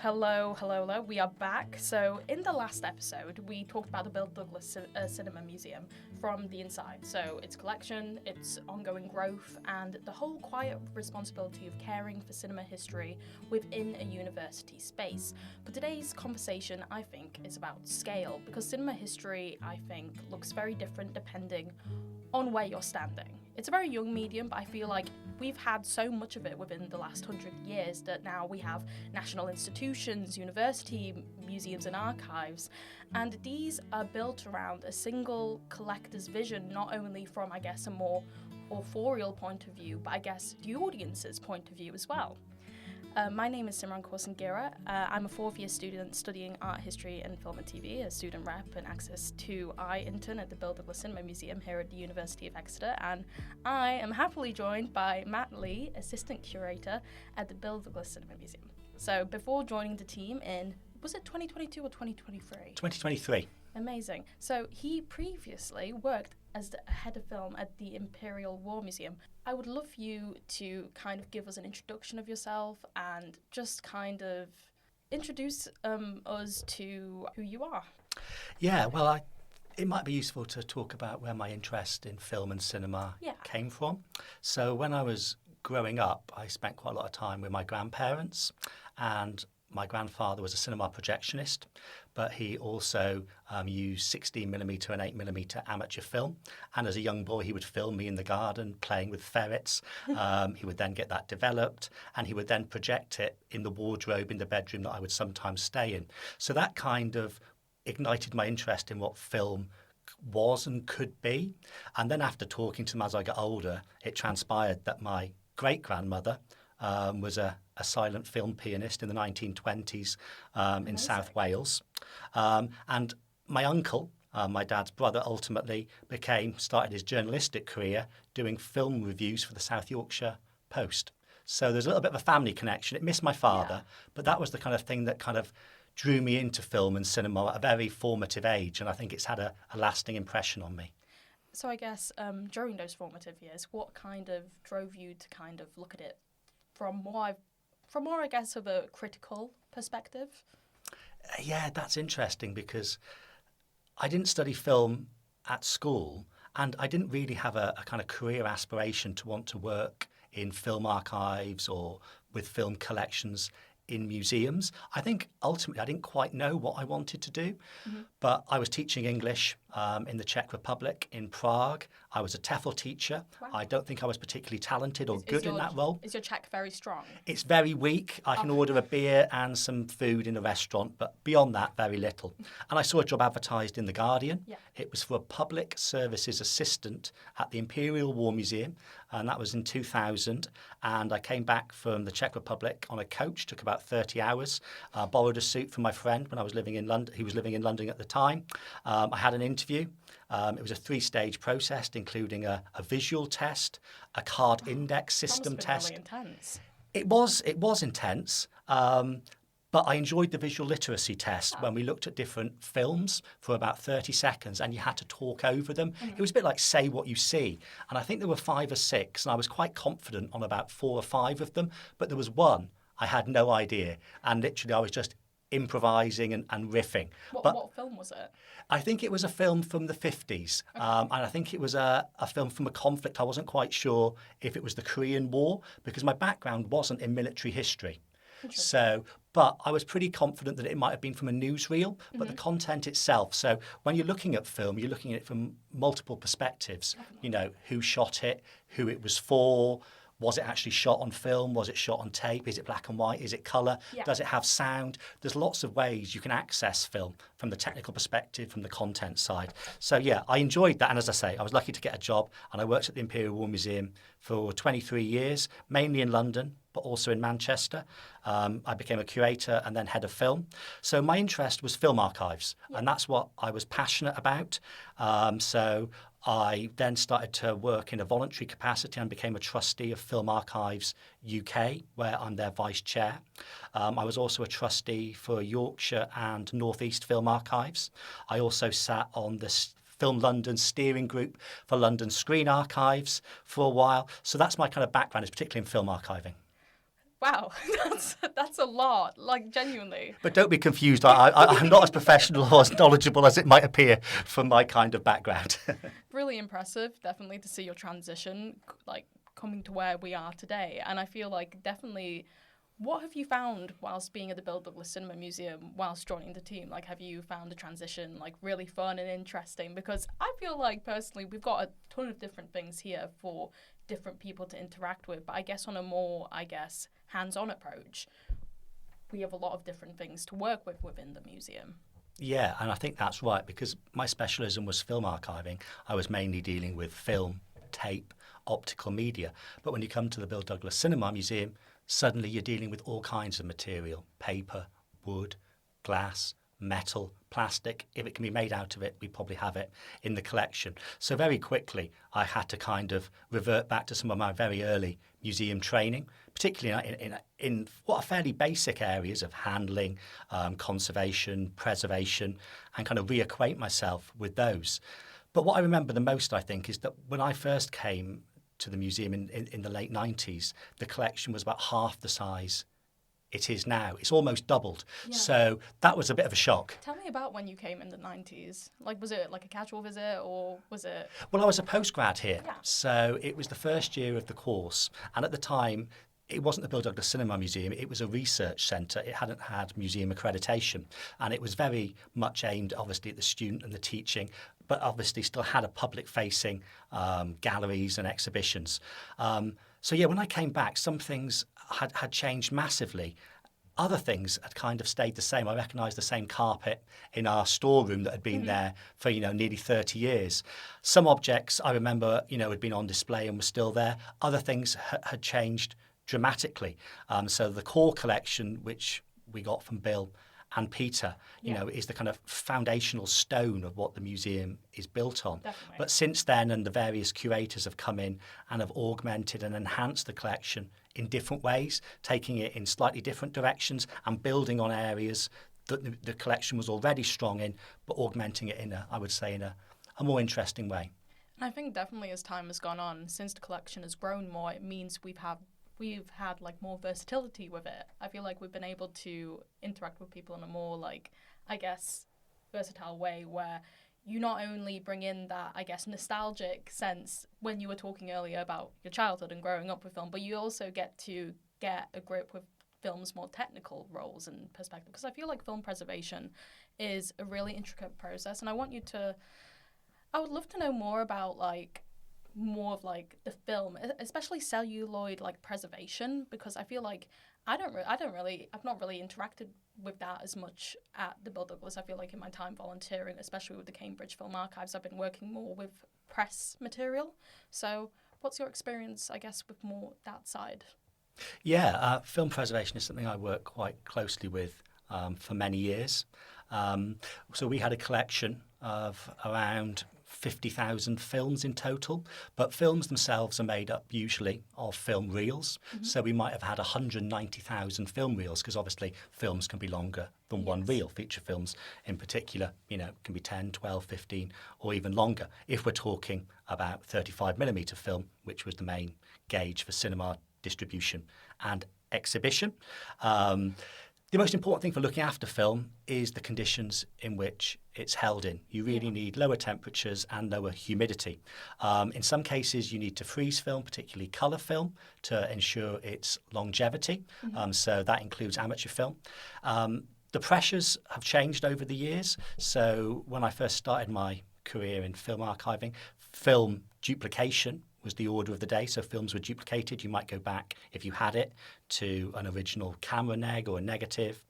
Hello. We are back. So, in the last episode, we talked about the Bill Douglas Cinema Museum from the inside. So, its collection, its ongoing growth, and the whole quiet responsibility of caring for cinema history within a university space. But today's conversation, I think, is about scale, because cinema history, I think, looks very different depending on where you're standing. It's a very young medium, but I feel like we've had so much of it within the last 100 years that now we have national institutions, university museums and archives, and these are built around a single collector's vision, not only from, I guess, a more authorial point of view, but I guess the audience's point of view as well. My name is Simran Sanghera. I'm a fourth-year student studying art history and film and TV, a student rep and access to I intern at the Bill Douglas Cinema Museum here at the University of Exeter, and I am happily joined by Matt Lee, Assistant Curator at the Bill Douglas Cinema Museum. So before joining the team in, was it 2022 or 2023? 2023. Amazing. So he previously worked as the head of film at the Imperial War Museum. I would love you to kind of give us an introduction of yourself and just kind of introduce us to who you are. Yeah, well, it might be useful to talk about where my interest in film and cinema came from. So when I was growing up, I spent quite a lot of time with my grandparents, and my grandfather was a cinema projectionist, but he also used 16mm and 8mm amateur film. And as a young boy, he would film me in the garden playing with ferrets. He would then get that developed, and he would then project it in the wardrobe in the bedroom that I would sometimes stay in. So that kind of ignited my interest in what film was and could be. And then after talking to them as I got older, it transpired that my great-grandmother was a silent film pianist in the 1920s in South Wales. And my uncle, my dad's brother, ultimately started his journalistic career doing film reviews for the South Yorkshire Post. So there's a little bit of a family connection. It missed my father, but that was the kind of thing that kind of drew me into film and cinema at a very formative age, and I think it's had a lasting impression on me. So I guess during those formative years, what kind of drove you to kind of look at it from more, I guess, of a critical perspective? Yeah, that's interesting, because I didn't study film at school, and I didn't really have a kind of career aspiration to want to work in film archives or with film collections in museums. I think ultimately I didn't quite know what I wanted to do, but I was teaching English in the Czech Republic, in Prague. I was a TEFL teacher. Wow. I don't think I was particularly talented or good in that role. Is your Czech very strong? It's very weak. I can order a beer and some food in a restaurant, but beyond that, very little. And I saw a job advertised in The Guardian. Yeah. It was for a public services assistant at the Imperial War Museum, and that was in 2000. And I came back from the Czech Republic on a coach, took about 30 hours, borrowed a suit from my friend when I was living in London. He was living in London at the time. I had an interview. It was a 3-stage process, including a visual test, a card index system test. That must have been really intense. It was intense, but I enjoyed the visual literacy test when we looked at different films for about 30 seconds and you had to talk over them. It was a bit like Say What You See. And I think there were 5 or 6, and I was quite confident on about 4 or 5 of them, but there was one I had no idea. And literally I was just improvising and riffing. What film was it? I think it was a film from the 50s, and I think it was a film from a conflict. I wasn't quite sure if it was the Korean War, because my background wasn't in military history. So, but I was pretty confident that it might have been from a newsreel, but the content itself. So when you're looking at film, you're looking at it from multiple perspectives. You know, who shot it, who it was for. Was it actually shot on film? Was it shot on tape? Is it black and white? Is it colour? Yeah. Does it have sound? There's lots of ways you can access film from the technical perspective, from the content side. So yeah, I enjoyed that. And as I say, I was lucky to get a job, and I worked at the Imperial War Museum for 23 years, mainly in London, but also in Manchester. I became a curator and then head of film. So my interest was film archives, and that's what I was passionate about. So I then started to work in a voluntary capacity and became a trustee of Film Archives UK, where I'm their vice chair. I was also a trustee for Yorkshire and North East Film Archives. I also sat on the Film London steering group for London Screen Archives for a while. So that's my kind of background, is particularly in film archiving. Wow, that's a lot, like genuinely. But don't be confused. I'm not as professional or as knowledgeable as it might appear from my kind of background. Really impressive, definitely, to see your transition, like coming to where we are today. And I feel like definitely, what have you found whilst being at the Bill Douglas Cinema Museum, whilst joining the team? Like, have you found the transition like really fun and interesting? Because I feel like personally, we've got a ton of different things here for different people to interact with, but I guess on a more, hands-on approach, we have a lot of different things to work with within the museum. Yeah, and I think that's right, because my specialism was film archiving. I was mainly dealing with film, tape, optical media. But when you come to the Bill Douglas Cinema Museum, suddenly you're dealing with all kinds of material: paper, wood, glass, metal, plastic. If it can be made out of it, we probably have it in the collection. So very quickly, I had to kind of revert back to some of my very early museum training, particularly in what are fairly basic areas of handling, conservation, preservation, and kind of reacquaint myself with those. But what I remember the most, I think, is that when I first came to the museum in the late 90s, the collection was about half the size it is now. It's almost doubled. Yeah. So that was a bit of a shock. Tell me about when you came in the 90s. Like, was it like a casual visit, or was it... Well, I was a postgrad here. Yeah. So it was the first year of the course. And at the time, it wasn't the Bill Douglas Cinema Museum. It was a research centre. It hadn't had museum accreditation. And it was very much aimed, obviously, at the student and the teaching, but obviously still had a public-facing galleries and exhibitions. So, yeah, when I came back, some things had changed massively. Other things had kind of stayed the same. I recognised the same carpet in our storeroom that had been there for, nearly 30 years. Some objects I remember, had been on display and were still there. Other things had changed dramatically. So the core collection, which we got from Bill and Peter, is the kind of foundational stone of what the museum is built on. Definitely. But since then, and the various curators have come in and have augmented and enhanced the collection in different ways, taking it in slightly different directions and building on areas that the collection was already strong in, but augmenting it in a more interesting way. And I think definitely as time has gone on, since the collection has grown more, it means we've had like more versatility with it. I feel like we've been able to interact with people in a more versatile way, where you not only bring in that, nostalgic sense when you were talking earlier about your childhood and growing up with film, but you also get to get a grip with film's more technical roles and perspective. Because I feel like film preservation is a really intricate process, and I would love to know more about more of the film, especially celluloid preservation, because I feel like I've not really interacted with that as much at the Bill Douglas. I feel like in my time volunteering, especially with the Cambridge Film Archives, I've been working more with press material. So what's your experience, with more that side? Yeah, film preservation is something I work quite closely with for many years. So we had a collection of around 50,000 films in total, but films themselves are made up usually of film reels. Mm-hmm. So we might have had 190,000 film reels, because obviously films can be longer than one reel. Feature films in particular, can be 10, 12, 15 or even longer. If we're talking about 35mm film, which was the main gauge for cinema distribution and exhibition. The most important thing for looking after film is the conditions in which it's held in. You really need lower temperatures and lower humidity. In some cases, you need to freeze film, particularly colour film, to ensure its longevity. Mm-hmm. So that includes amateur film. The pressures have changed over the years. So when I first started my career in film archiving, film duplication was the order of the day. So films were duplicated. You might go back, if you had it, to an original camera neg or a negative,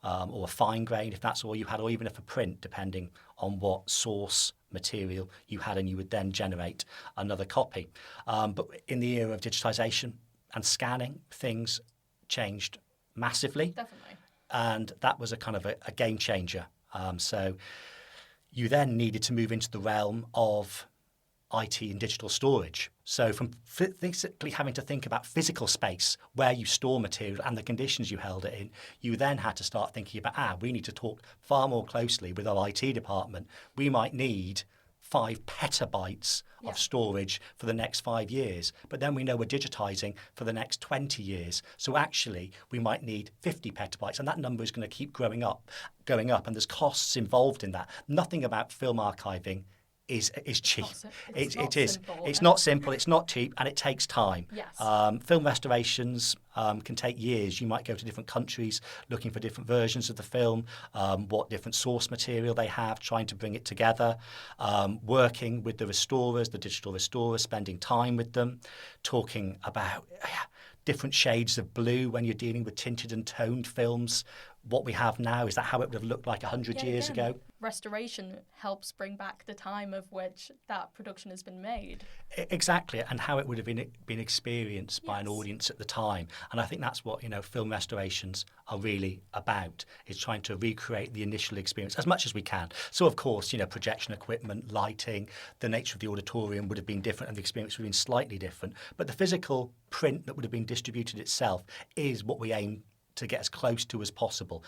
or a fine grain if that's all you had, or even if a print, depending on what source material you had, and you would then generate another copy. But in the era of digitization and scanning, things changed massively. Definitely. And that was a kind of a game changer. So you then needed to move into the realm of IT and digital storage. So from physically having to think about physical space, where you store material and the conditions you held it in, you then had to start thinking about, we need to talk far more closely with our IT department. We might need 5 petabytes Yeah. of storage for the next 5 years. But then we know we're digitizing for the next 20 years. So actually, we might need 50 petabytes, and that number is going to keep going up, and there's costs involved in that. Nothing about film archiving is cheap. It's not it is. simple. It's not simple. It's not cheap, and it takes time. Yes. Film restorations can take years. You might go to different countries looking for different versions of the film, what different source material they have, trying to bring it together, working with the restorers, the digital restorers, spending time with them, talking about different shades of blue when you're dealing with tinted and toned films. What we have now, is that how it would have looked like 100 years ago? Restoration helps bring back the time of which that production has been made. Exactly, and how it would have been experienced by an Yes. audience at the time. And I think that's what film restorations are really about, is trying to recreate the initial experience as much as we can. So of course, projection equipment, lighting, the nature of the auditorium would have been different, and the experience would have been slightly different. But the physical print that would have been distributed itself is what we aim to get as close to as possible.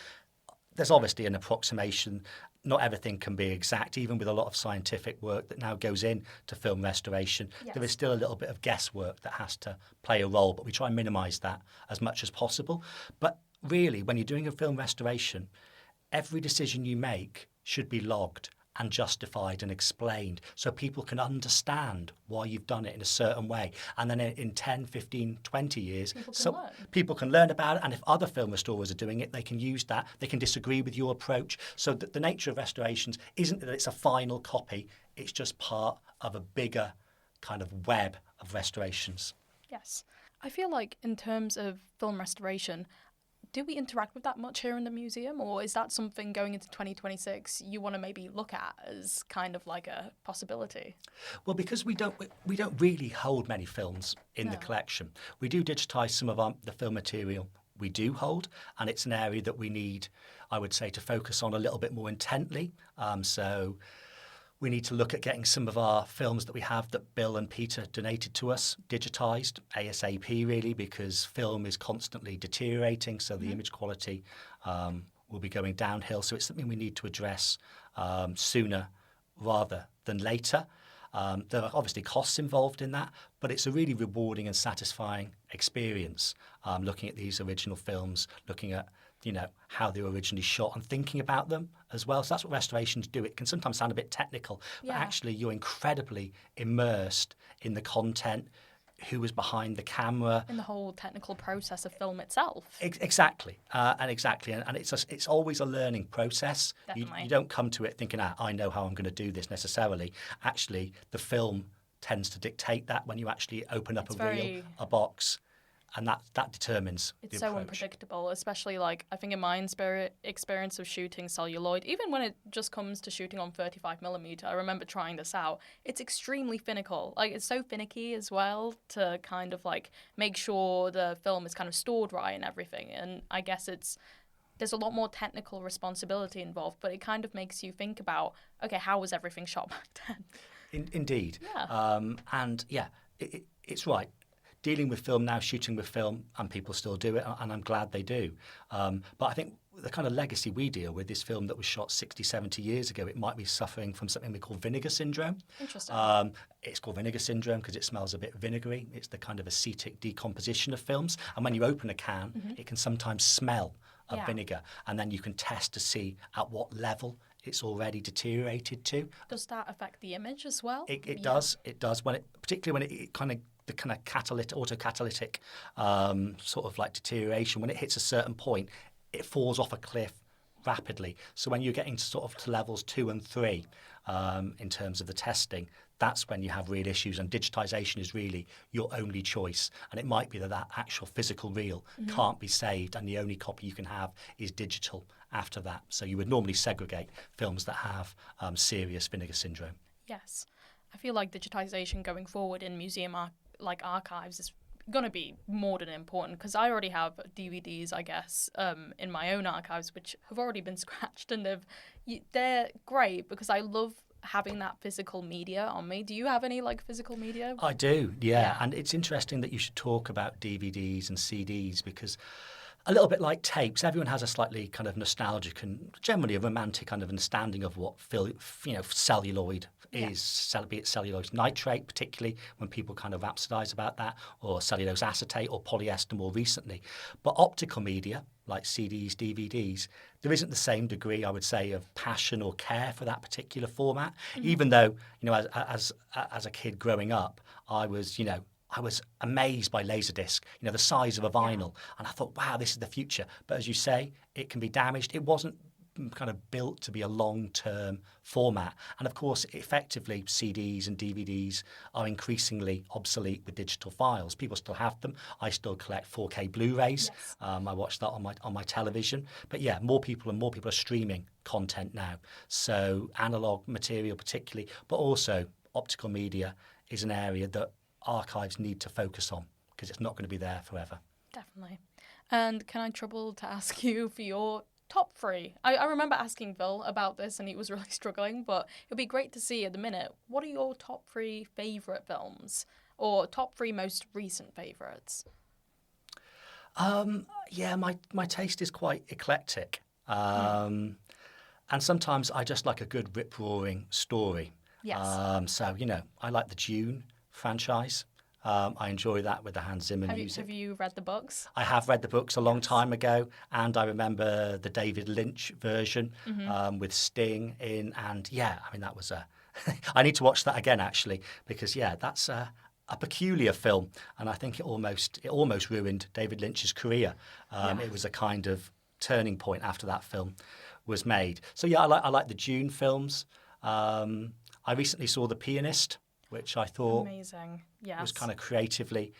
There's obviously an approximation. Not everything can be exact, even with a lot of scientific work that now goes into film restoration. Yes. There is still a little bit of guesswork that has to play a role, but we try and minimise that as much as possible. But really, when you're doing a film restoration, every decision you make should be logged and justified and explained, so people can understand why you've done it in a certain way. And then in 10, 15, 20 years, people can learn about it. And if other film restorers are doing it, they can use that. They can disagree with your approach. So that the nature of restorations isn't that it's a final copy. It's just part of a bigger kind of web of restorations. Yes. I feel like in terms of film restoration, do we interact with that much here in the museum, or is that something going into 2026 you want to maybe look at as kind of like a possibility? Well, because we don't really hold many films in the collection. We do digitise some of the film material we do hold, and it's an area that we need, I would say, to focus on a little bit more intently. So we need to look at getting some of our films that we have that Bill and Peter donated to us digitised ASAP, really, because film is constantly deteriorating, so the image quality will be going downhill. So it's something we need to address sooner rather than later. There are obviously costs involved in that, but it's a really rewarding and satisfying experience looking at these original films, looking at how they were originally shot and thinking about them as well. So that's what restorations do. It can sometimes sound a bit technical, but actually you're incredibly immersed in the content, who was behind the camera. In the whole technical process of film itself. Exactly. And it's always a learning process. You don't come to it thinking, I know how I'm going to do this necessarily. Actually, the film tends to dictate that when you actually open up reel, a box. And that determines the approach. It's so unpredictable, especially I think in my experience of shooting celluloid, even when it just comes to shooting on 35mm, I remember trying this out. It's extremely finical. It's so finicky as well to kind of make sure the film is kind of stored right and everything. And I guess there's a lot more technical responsibility involved, but it kind of makes you think about, okay, how was everything shot back then? Indeed. Yeah. It's right. Dealing with film now, shooting with film, and people still do it, and I'm glad they do. But I think the kind of legacy we deal with is film that was shot 60, 70 years ago. It might be suffering from something we call vinegar syndrome. Interesting. It's called vinegar syndrome because it smells a bit vinegary. It's the kind of acetic decomposition of films. And when you open a can, it can sometimes smell of vinegar. And then you can test to see at what level it's already deteriorated to. Does that affect the image as well? It does. It does. Particularly when it kind of the kind of autocatalytic sort of deterioration, when it hits a certain point, it falls off a cliff rapidly. So when you're getting to levels 2 and 3 in terms of the testing, that's when you have real issues, and digitisation is really your only choice. And it might be that actual physical reel can't be saved, and the only copy you can have is digital after that. So you would normally segregate films that have serious vinegar syndrome. Yes. I feel like digitisation going forward in museum archives is going to be more than important, because I already have DVDs, I guess, in my own archives, which have already been scratched, and they're great because I love having that physical media on me. Do you have any physical media? I do, yeah. And it's interesting that you should talk about DVDs and CDs, because a little bit like tapes. Everyone has a slightly kind of nostalgic and generally a romantic kind of understanding of what celluloid is, be it cellulose nitrate, particularly when people kind of rhapsodize about that, or cellulose acetate or polyester more recently. But optical media, like CDs, DVDs, there isn't the same degree, I would say, of passion or care for that particular format. Even though, as a kid growing up, I was amazed by Laserdisc, the size of a vinyl. And I thought, wow, this is the future. But as you say, it can be damaged. It wasn't kind of built to be a long-term format. And of course, effectively, CDs and DVDs are increasingly obsolete with digital files. People still have them. I still collect 4K Blu-rays. Yes. I watch that on my television. But yeah, more people are streaming content now. So analog material particularly, but also optical media is an area that archives need to focus on because it's not going to be there forever. Definitely. And can I trouble to ask you for your top 3? I remember asking Phil about this and he was really struggling, but it'd be great to see at the minute. What are your top 3 favourite films or top 3 most recent favourites? My taste is quite eclectic. And sometimes I just like a good rip-roaring story. Yes. I like the Dune franchise. I enjoy that with the Hans Zimmer music. Have you read the books? I have read the books a long time ago, and I remember the David Lynch version with Sting in, and that was a... I need to watch that again, actually, because, that's a peculiar film, and I think it almost ruined David Lynch's career. It was a kind of turning point after that film was made. So, I like the Dune films. I recently saw The Pianist, which I thought amazing. Yes. Was kind of creatively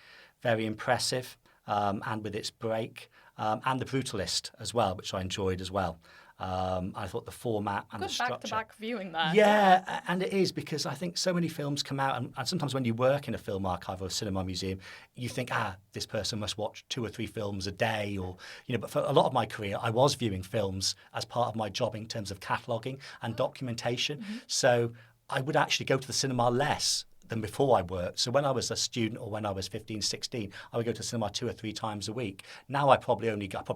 very impressive, and with its break, and The Brutalist as well, which I enjoyed as well. I thought the format and Good the structure. back-to-back viewing there. Yeah, and it is because I think so many films come out, and sometimes when you work in a film archive or a cinema museum, you think, this person must watch 2 or 3 films a day, or But for a lot of my career, I was viewing films as part of my job in terms of cataloguing and documentation. So I would actually go to the cinema less than before I worked. So when I was a student or when I was 15, 16, I would go to the cinema 2 or 3 times a week. Now I probably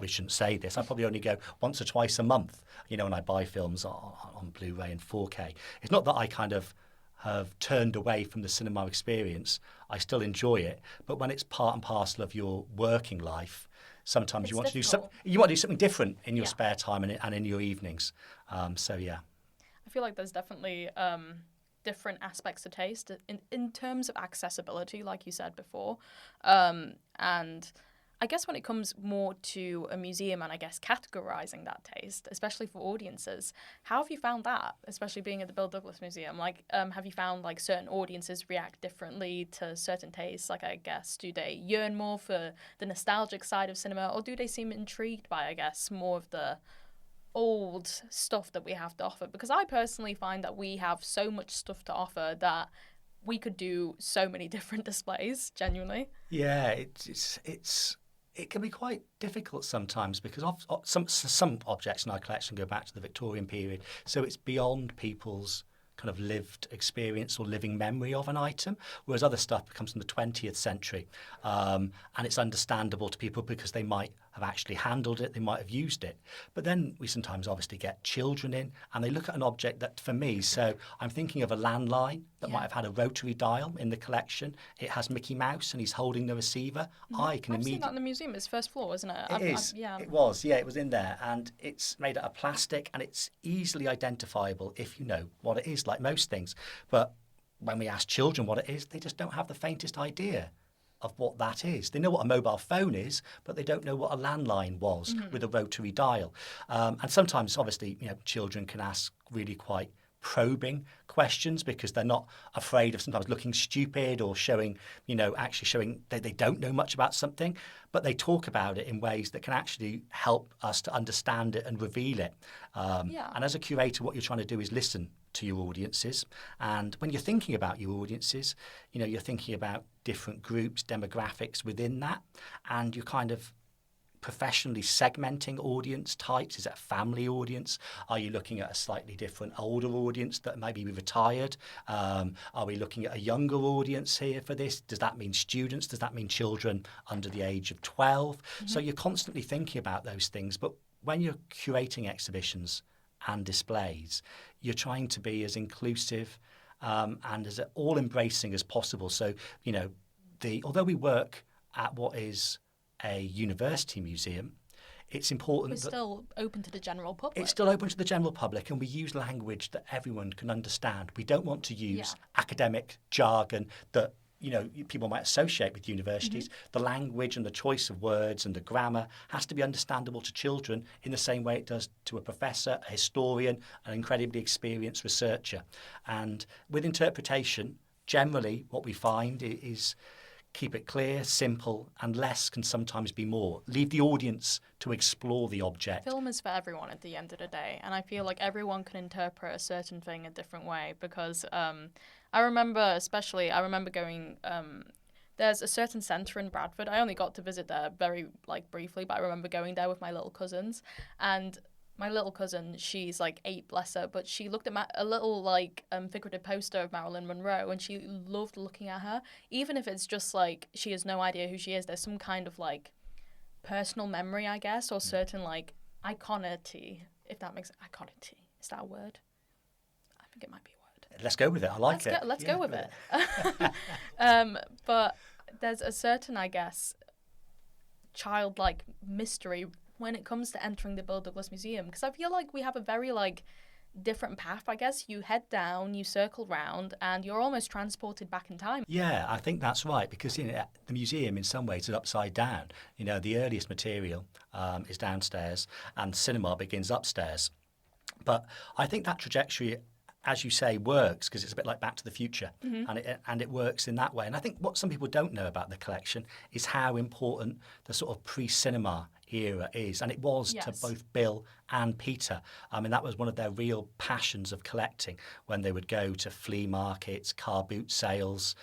shouldn't say this, I probably only go once or twice a month, when I buy films on Blu-ray and 4K. It's not that I kind of have turned away from the cinema experience. I still enjoy it. But when it's part and parcel of your working life, sometimes you want to do something different in your spare time and in your evenings. I feel like there's definitely different aspects to taste in terms of accessibility, like you said before. And I guess when it comes more to a museum and I guess categorizing that taste, especially for audiences, how have you found that, especially being at the Bill Douglas Museum? Like, have you found like certain audiences react differently to certain tastes? Like, I guess, do they yearn more for the nostalgic side of cinema, or do they seem intrigued by, I guess, more of the old stuff that we have to offer? Because I personally find that we have so much stuff to offer that we could do so many different displays, genuinely. Yeah, it can be quite difficult sometimes because some objects in our collection go back to the Victorian period, so it's beyond people's kind of lived experience or living memory of an item, whereas other stuff comes from the 20th century, and it's understandable to people because they might have actually handled it, they might have used it. But then we sometimes obviously get children in and they look at an object that, for me, so I'm thinking of a landline that might have had a rotary dial in the collection. It has Mickey Mouse and he's holding the receiver. I've seen that in the museum. It's first floor, isn't it? It was in there, and it's made out of plastic and it's easily identifiable if you know what it is, like most things. But when we ask children what it is, they just don't have the faintest idea of what that is. They know what a mobile phone is, but they don't know what a landline was with a rotary dial. And sometimes, obviously, children can ask really quite probing questions because they're not afraid of sometimes looking stupid or showing that they don't know much about something, but they talk about it in ways that can actually help us to understand it and reveal it. And as a curator, what you're trying to do is listen to your audiences. And when you're thinking about your audiences, you're thinking about different groups, demographics within that, and you're kind of professionally segmenting audience types? Is it a family audience? Are you looking at a slightly different older audience that maybe retired? Are we looking at a younger audience here for this? Does that mean students? Does that mean children under the age of 12? So you're constantly thinking about those things. But when you're curating exhibitions and displays, you're trying to be as inclusive and as all-embracing as possible. So, although we work at what is a university museum, it's important We're still open to the general public. It's still open to the general public, and we use language that everyone can understand. We don't want to use academic jargon that people might associate with universities. The language and the choice of words and the grammar has to be understandable to children in the same way it does to a professor, a historian, an incredibly experienced researcher. And with interpretation, generally what we find is keep it clear, simple, and less can sometimes be more. Leave the audience to explore the object. Film is for everyone at the end of the day, and I feel like everyone can interpret a certain thing a different way because I remember going, there's a certain centre in Bradford. I only got to visit there very briefly, but I remember going there with my little cousins, and my little cousin, she's 8, bless her, but she looked at a little figurative poster of Marilyn Monroe, and she loved looking at her. Even if it's just she has no idea who she is, there's some kind of personal memory, I guess, or certain iconity, if that makes iconity. Is that a word? I think it might be a word. Let's go with it. I like it. Let's go with it. But there's a certain, I guess, childlike mystery when it comes to entering the Bill Douglas Museum, because I feel like we have a very different path, I guess. You head down, you circle round, and you're almost transported back in time. Yeah, I think that's right, because the museum in some ways is upside down. The earliest material is downstairs and cinema begins upstairs. But I think that trajectory, as you say, works because it's a bit like Back to the Future, and it works in that way. And I think what some people don't know about the collection is how important the sort of pre-cinema era is, and it was to both Bill and Peter. I mean, that was one of their real passions of collecting when they would go to flea markets, car boot sales,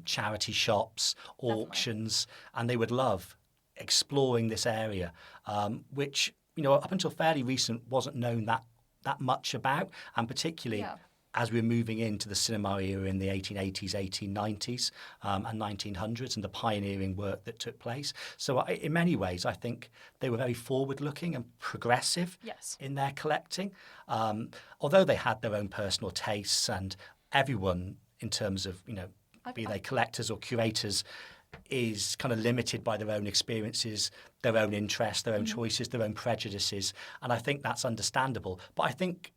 charity shops, auctions, and they would love exploring this area, which, up until fairly recent wasn't known that much about, and particularly as we're moving into the cinema era in the 1880s, 1890s and 1900s, and the pioneering work that took place. So in many ways, I think they were very forward-looking and progressive in their collecting, although they had their own personal tastes, and everyone, in terms of, be they collectors or curators, is kind of limited by their own experiences, their own interests, their own choices, their own prejudices. And I think that's understandable. But I think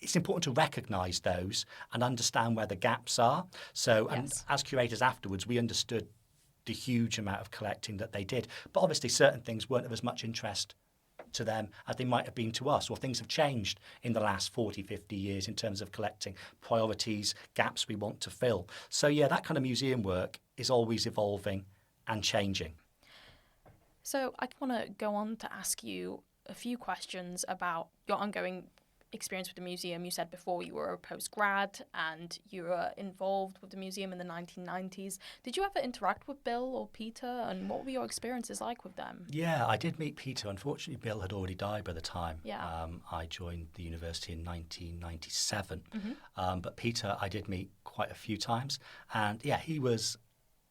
it's important to recognise those and understand where the gaps are. So, and as curators afterwards, we understood the huge amount of collecting that they did. But obviously certain things weren't of as much interest to them as they might have been to us, or things have changed in the last 40, 50 years in terms of collecting priorities, gaps we want to fill. So yeah, that kind of museum work is always evolving and changing. So I want to go on to ask you a few questions about your ongoing experience with the museum. You said before you were a postgrad and you were involved with the museum in the 1990s. Did you ever interact with Bill or Peter, and what were your experiences like with them? Yeah, I did meet Peter. Unfortunately, Bill had already died by the time I joined the university in 1997. But Peter I did meet quite a few times, and yeah, he was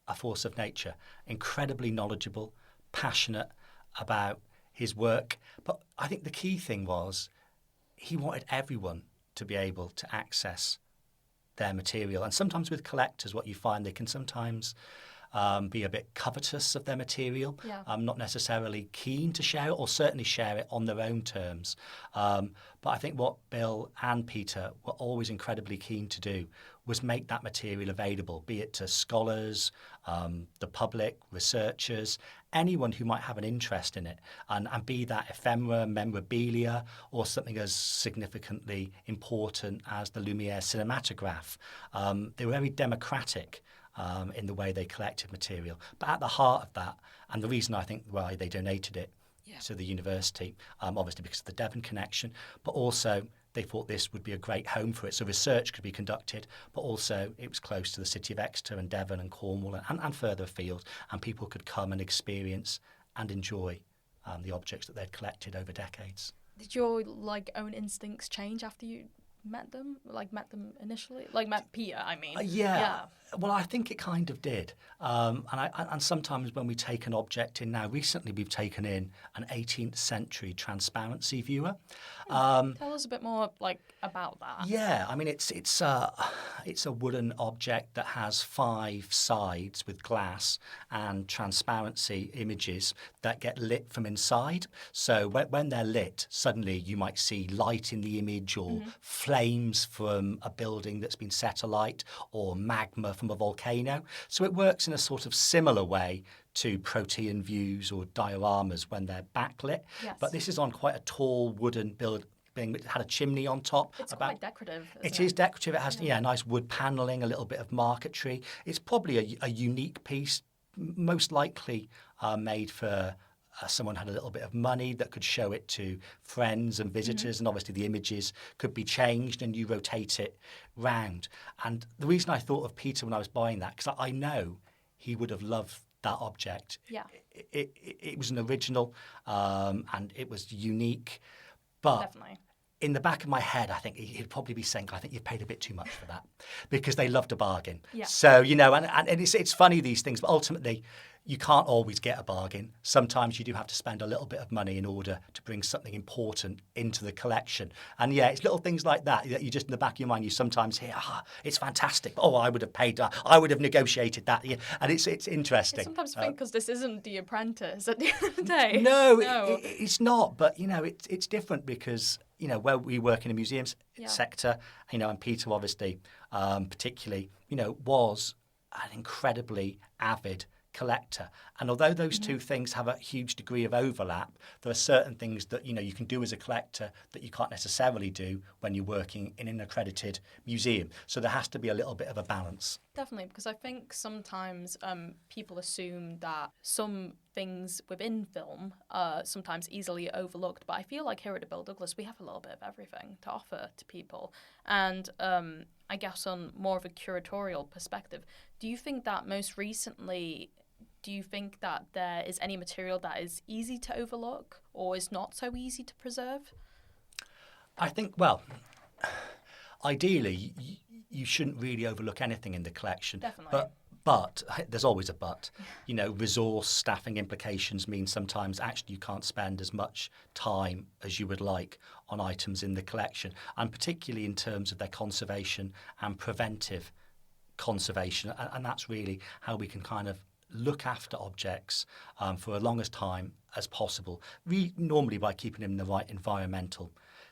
a force of nature, incredibly knowledgeable, passionate about his work. But I think the key thing was he wanted everyone to be able to access their material. And sometimes with collectors, what you find, they can sometimes be a bit covetous of their material, not necessarily keen to share it, or certainly share it on their own terms. But I think what Bill and Peter were always incredibly keen to do was make that material available, be it to scholars, the public, researchers, anyone who might have an interest in it, and be that ephemera, memorabilia, or something as significantly important as the Lumiere cinematograph. They were very democratic in the way they collected material. But at the heart of that, and the reason I think why they donated it to the university, obviously because of the Devon connection, but also they thought this would be a great home for it, so research could be conducted, but also it was close to the city of Exeter and Devon and Cornwall and further afield, and people could come and experience and enjoy the objects that they'd collected over decades. Did your own instincts change after you met them initially? Met Peter, I mean. Yeah. Well, I think it kind of did. And sometimes when we take an object in now, recently we've taken in an 18th century transparency viewer. Tell us a bit more about that. Yeah, I mean it's a wooden object that has 5 sides with glass and transparency images that get lit from inside. So when they're lit, suddenly you might see light in the image or flames from a building that's been set alight or magma from a volcano. So it works in a sort of similar way to protean views or dioramas when they're backlit. Yes. But this is on quite a tall wooden building. It had a chimney on top. It's quite decorative. It is decorative. It has nice wood panelling, a little bit of marquetry. It's probably a unique piece, most likely made for someone who had a little bit of money that could show it to friends and visitors, and obviously the images could be changed and you rotate it round. And the reason I thought of Peter when I was buying that, because I know he would have loved that object. Yeah. It was an original and it was unique. But definitely. In the back of my head, I think he'd probably be saying, I think you've paid a bit too much for that, because they loved a bargain. Yeah. So, and it's funny, these things, but ultimately you can't always get a bargain. Sometimes you do have to spend a little bit of money in order to bring something important into the collection. And it's little things like that you just in the back of your mind, you sometimes hear, it's fantastic. Oh, I would have paid that. I would have negotiated that. Yeah. And it's interesting. I sometimes think because this isn't The Apprentice at the end of the day. No. It's not. But, it's different because, where we work in a museums sector, and Peter obviously particularly, was an incredibly avid collector. And although those two things have a huge degree of overlap, there are certain things that you can do as a collector that you can't necessarily do when you're working in an accredited museum. So there has to be a little bit of a balance. Definitely, because I think sometimes people assume that some things within film are sometimes easily overlooked, but I feel like here at the Bill Douglas we have a little bit of everything to offer to people. And I guess on more of a curatorial perspective, do you think that most recently, there is any material that is easy to overlook or is not so easy to preserve? I think, ideally, you shouldn't really overlook anything in the collection. Definitely. But there's always a but. Resource staffing implications mean sometimes actually you can't spend as much time as you would like on items in the collection, and particularly in terms of their conservation and preventive conservation. And that's really how we can kind of look after objects for as long as time as possible, normally by keeping them in the right environmental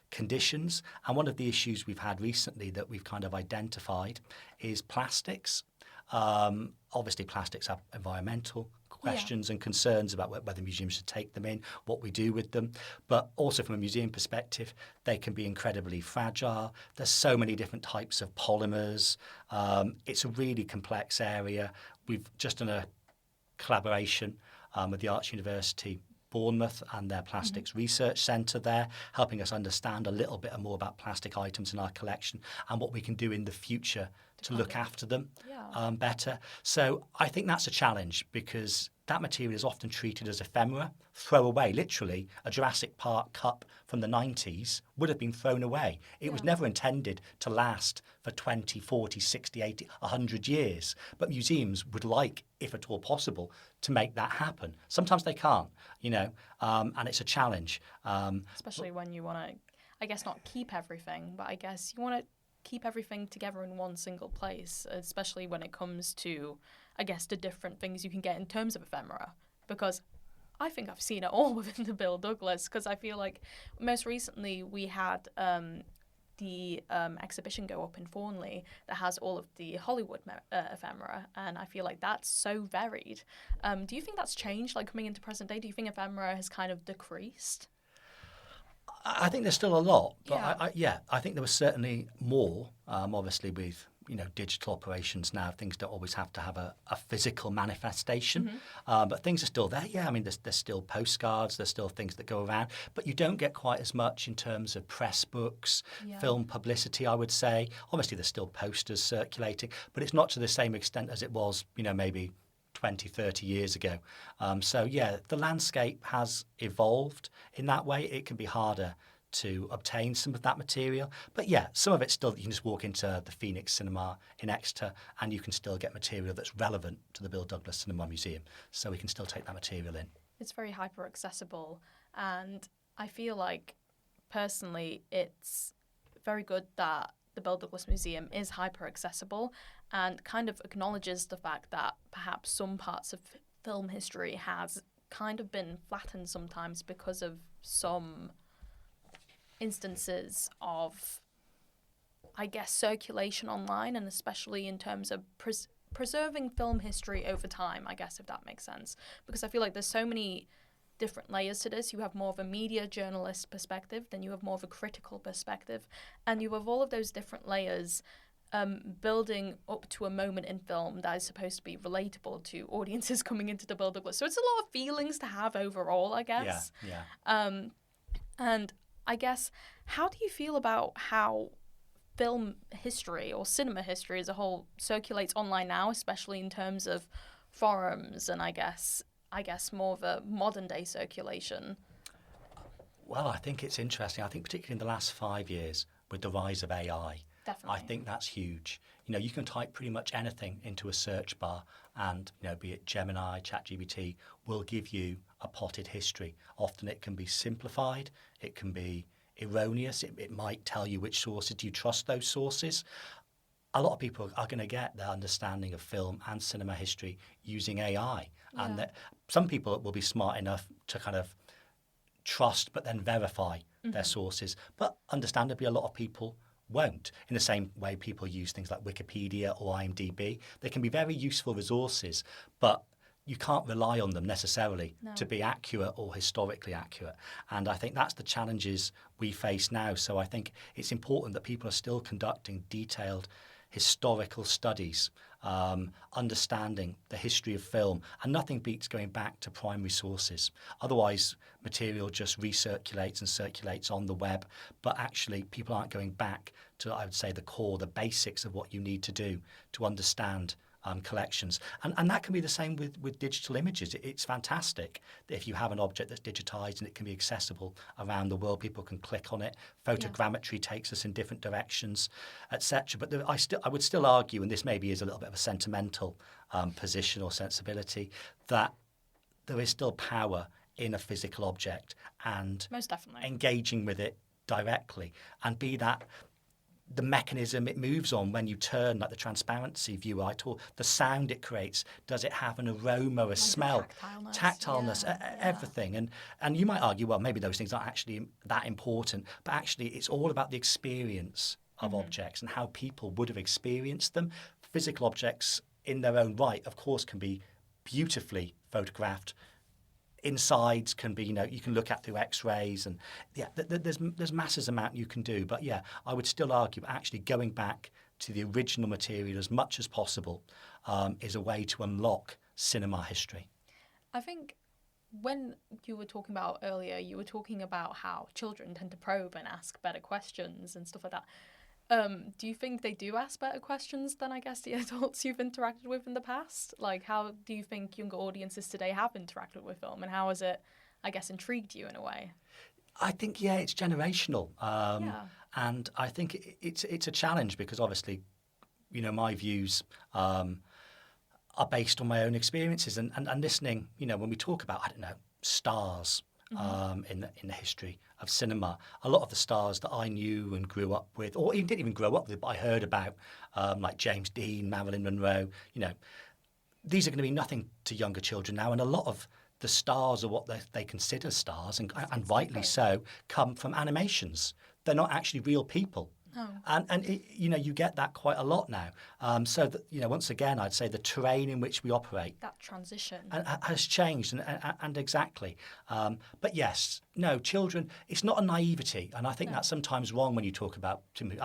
conditions. And one of the issues we've had recently that we've kind of identified is plastics. Obviously, plastics have environmental questions and concerns about whether museums should take them in, what we do with them. But also from a museum perspective, they can be incredibly fragile. There's so many different types of polymers. It's a really complex area. We've just done a collaboration with the Arts University Bournemouth and their plastics research centre there, helping us understand a little bit more about plastic items in our collection and what we can do in the future to look after them better. So I think that's a challenge because that material is often treated as ephemera, throw away. Literally, a Jurassic Park cup from the 90s would have been thrown away. It was never intended to last for 20, 40, 60, 80, 100 years. But museums would like, if at all possible, to make that happen. Sometimes they can't, and it's a challenge. Especially when you want to, I guess, not keep everything, but I guess you want to keep everything together in one single place, especially when it comes to, I guess, the different things you can get in terms of ephemera. Because I think I've seen it all within the Bill Douglas, because I feel like most recently we had the exhibition go up in Thornley that has all of the Hollywood ephemera, and I feel like that's so varied. Do you think that's changed, coming into present day? Do you think ephemera has kind of decreased? I think there's still a lot, but I think there was certainly more. Obviously, with digital operations now, things don't always have to have a physical manifestation, but things are still there. Yeah, I mean, there's still postcards, there's still things that go around, but you don't get quite as much in terms of press books, film publicity, I would say. Obviously, there's still posters circulating, but it's not to the same extent as it was, maybe 20, 30 years ago. So, yeah, the landscape has evolved in that way. It can be harder to obtain some of that material. But, yeah, some of it still, you can just walk into the Phoenix Cinema in Exeter and you can still get material that's relevant to the Bill Douglas Cinema Museum. So we can still take that material in. It's very hyper accessible, and I feel like personally it's very good that the Bill Douglas Museum is hyper accessible and kind of acknowledges the fact that perhaps some parts of film history has kind of been flattened sometimes because of some instances of, I guess, circulation online, and especially in terms of preserving film history over time, I guess, if that makes sense. Because I feel like there's so many different layers to this. You have more of a media journalist perspective, then you have more of a critical perspective, and you have all of those different layers building up to a moment in film that is supposed to be relatable to audiences coming into the Bill Douglas. So it's a lot of feelings to have overall, I guess. Yeah. And I guess, how do you feel about how film history or cinema history as a whole circulates online now, especially in terms of forums and I guess more of a modern day circulation? Well, I think it's interesting. I think particularly in the last 5 years with the rise of AI, Definitely. I think that's huge. You can type pretty much anything into a search bar and, be it Gemini, ChatGPT, will give you a potted history. Often it can be simplified, it can be erroneous, it might tell you which sources. Do you trust those sources? A lot of people are going to get their understanding of film and cinema history using AI. Yeah. And some people will be smart enough to kind of trust but then verify their sources. But understandably, a lot of people won't. In the same way people use things like Wikipedia or IMDb. They can be very useful resources, but you can't rely on them necessarily to be accurate or historically accurate. And I think that's the challenges we face now. So I think it's important that people are still conducting detailed historical studies, understanding the history of film, and nothing beats going back to primary sources. Otherwise, material just recirculates and circulates on the web, but actually people aren't going back to, I would say, the core, the basics of what you need to do to understand collections. And that can be the same with digital images. It's fantastic that if you have an object that's digitized and it can be accessible around the world, people can click on it. Photogrammetry takes us in different directions, etc. But I would still argue, and this maybe is a little bit of a sentimental position or sensibility, that there is still power in a physical object and most definitely engaging with it directly, and be that the mechanism it moves on when you turn, like the transparency view I taught, the sound it creates, does it have an aroma, a smell, tactileness, everything. And you might argue, well, maybe those things aren't actually that important, but actually it's all about the experience of objects and how people would have experienced them. Physical objects in their own right, of course, can be beautifully photographed. Insides can be, you can look at through X-rays, and there's masses amount you can do. But I would still argue actually going back to the original material as much as possible is a way to unlock cinema history. I think when you were talking about earlier, you were talking about how children tend to probe and ask better questions and stuff like that. Do you think they do ask better questions than, I guess, the adults you've interacted with in the past? Like, how do you think younger audiences today have interacted with film, and how has it, I guess, intrigued you in a way? I think, it's generational. And I think it's a challenge because obviously, my views are based on my own experiences and listening, when we talk about, stars in the history of cinema, a lot of the stars that I knew and grew up with, or even didn't even grow up with, but I heard about, like James Dean, Marilyn Monroe, these are going to be nothing to younger children now. And a lot of the stars, or what they consider stars, and rightly so, come from animations. They're not actually real people. Oh. And you get that quite a lot now. So that, once again, I'd say the terrain in which we operate, that transition has changed, and exactly. But yes, no, children, it's not a naivety, and I think that's sometimes wrong when you talk about,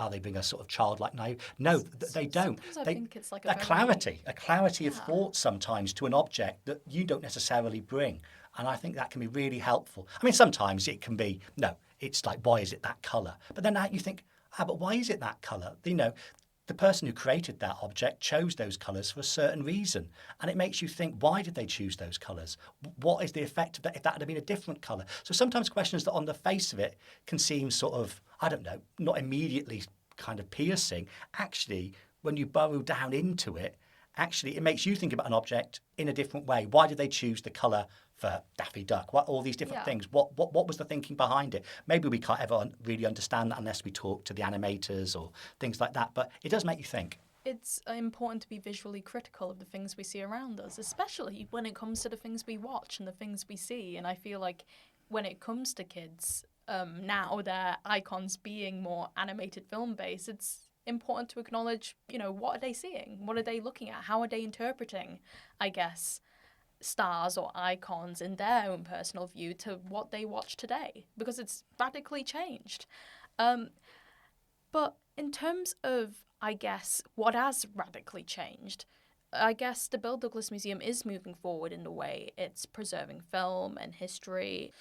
they being a sort of childlike naive? No, they don't. I think it's like a clarity of thought sometimes to an object that you don't necessarily bring, and I think that can be really helpful. I mean, sometimes it can be, it's like, why is it that colour? But then you think, but why is it that colour? the person who created that object chose those colours for a certain reason. And it makes you think, why did they choose those colours? What is the effect of that if that had been a different colour? So sometimes questions that on the face of it can seem sort of, I don't know, not immediately kind of piercing. Actually, when you burrow down into it, actually it makes you think about an object in a different way. Why did they choose the colour for Daffy Duck? What, all these different things. What was the thinking behind it? Maybe we can't ever really understand that unless we talk to the animators or things like that. But it does make you think. It's important to be visually critical of the things we see around us, especially when it comes to the things we watch and the things we see. And I feel like when it comes to kids, now their icons being more animated film based, it's important to acknowledge, what are they seeing? What are they looking at? How are they interpreting, I guess, stars or icons in their own personal view to what they watch today? Because it's radically changed. But in terms of, I guess, what has radically changed, I guess the Bill Douglas Museum is moving forward in the way it's preserving film and history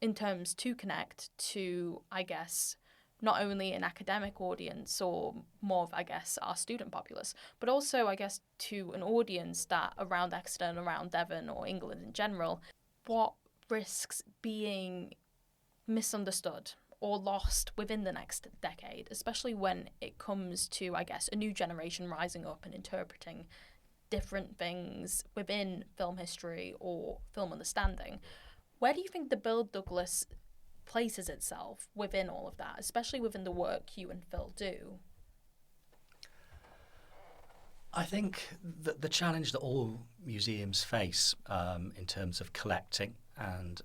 in terms to connect to, I guess, not only an academic audience or more of, I guess, our student populace, but also, I guess, to an audience that around Exeter and around Devon or England in general, what risks being misunderstood or lost within the next decade, especially when it comes to, I guess, a new generation rising up and interpreting different things within film history or film understanding. Where do you think the Bill Douglas places itself within all of that, especially within the work you and Phil do? I think that the challenge that all museums face in terms of collecting and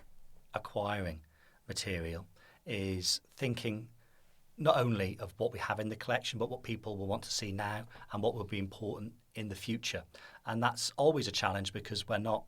acquiring material is thinking not only of what we have in the collection, but what people will want to see now and what will be important in the future. And that's always a challenge because we're not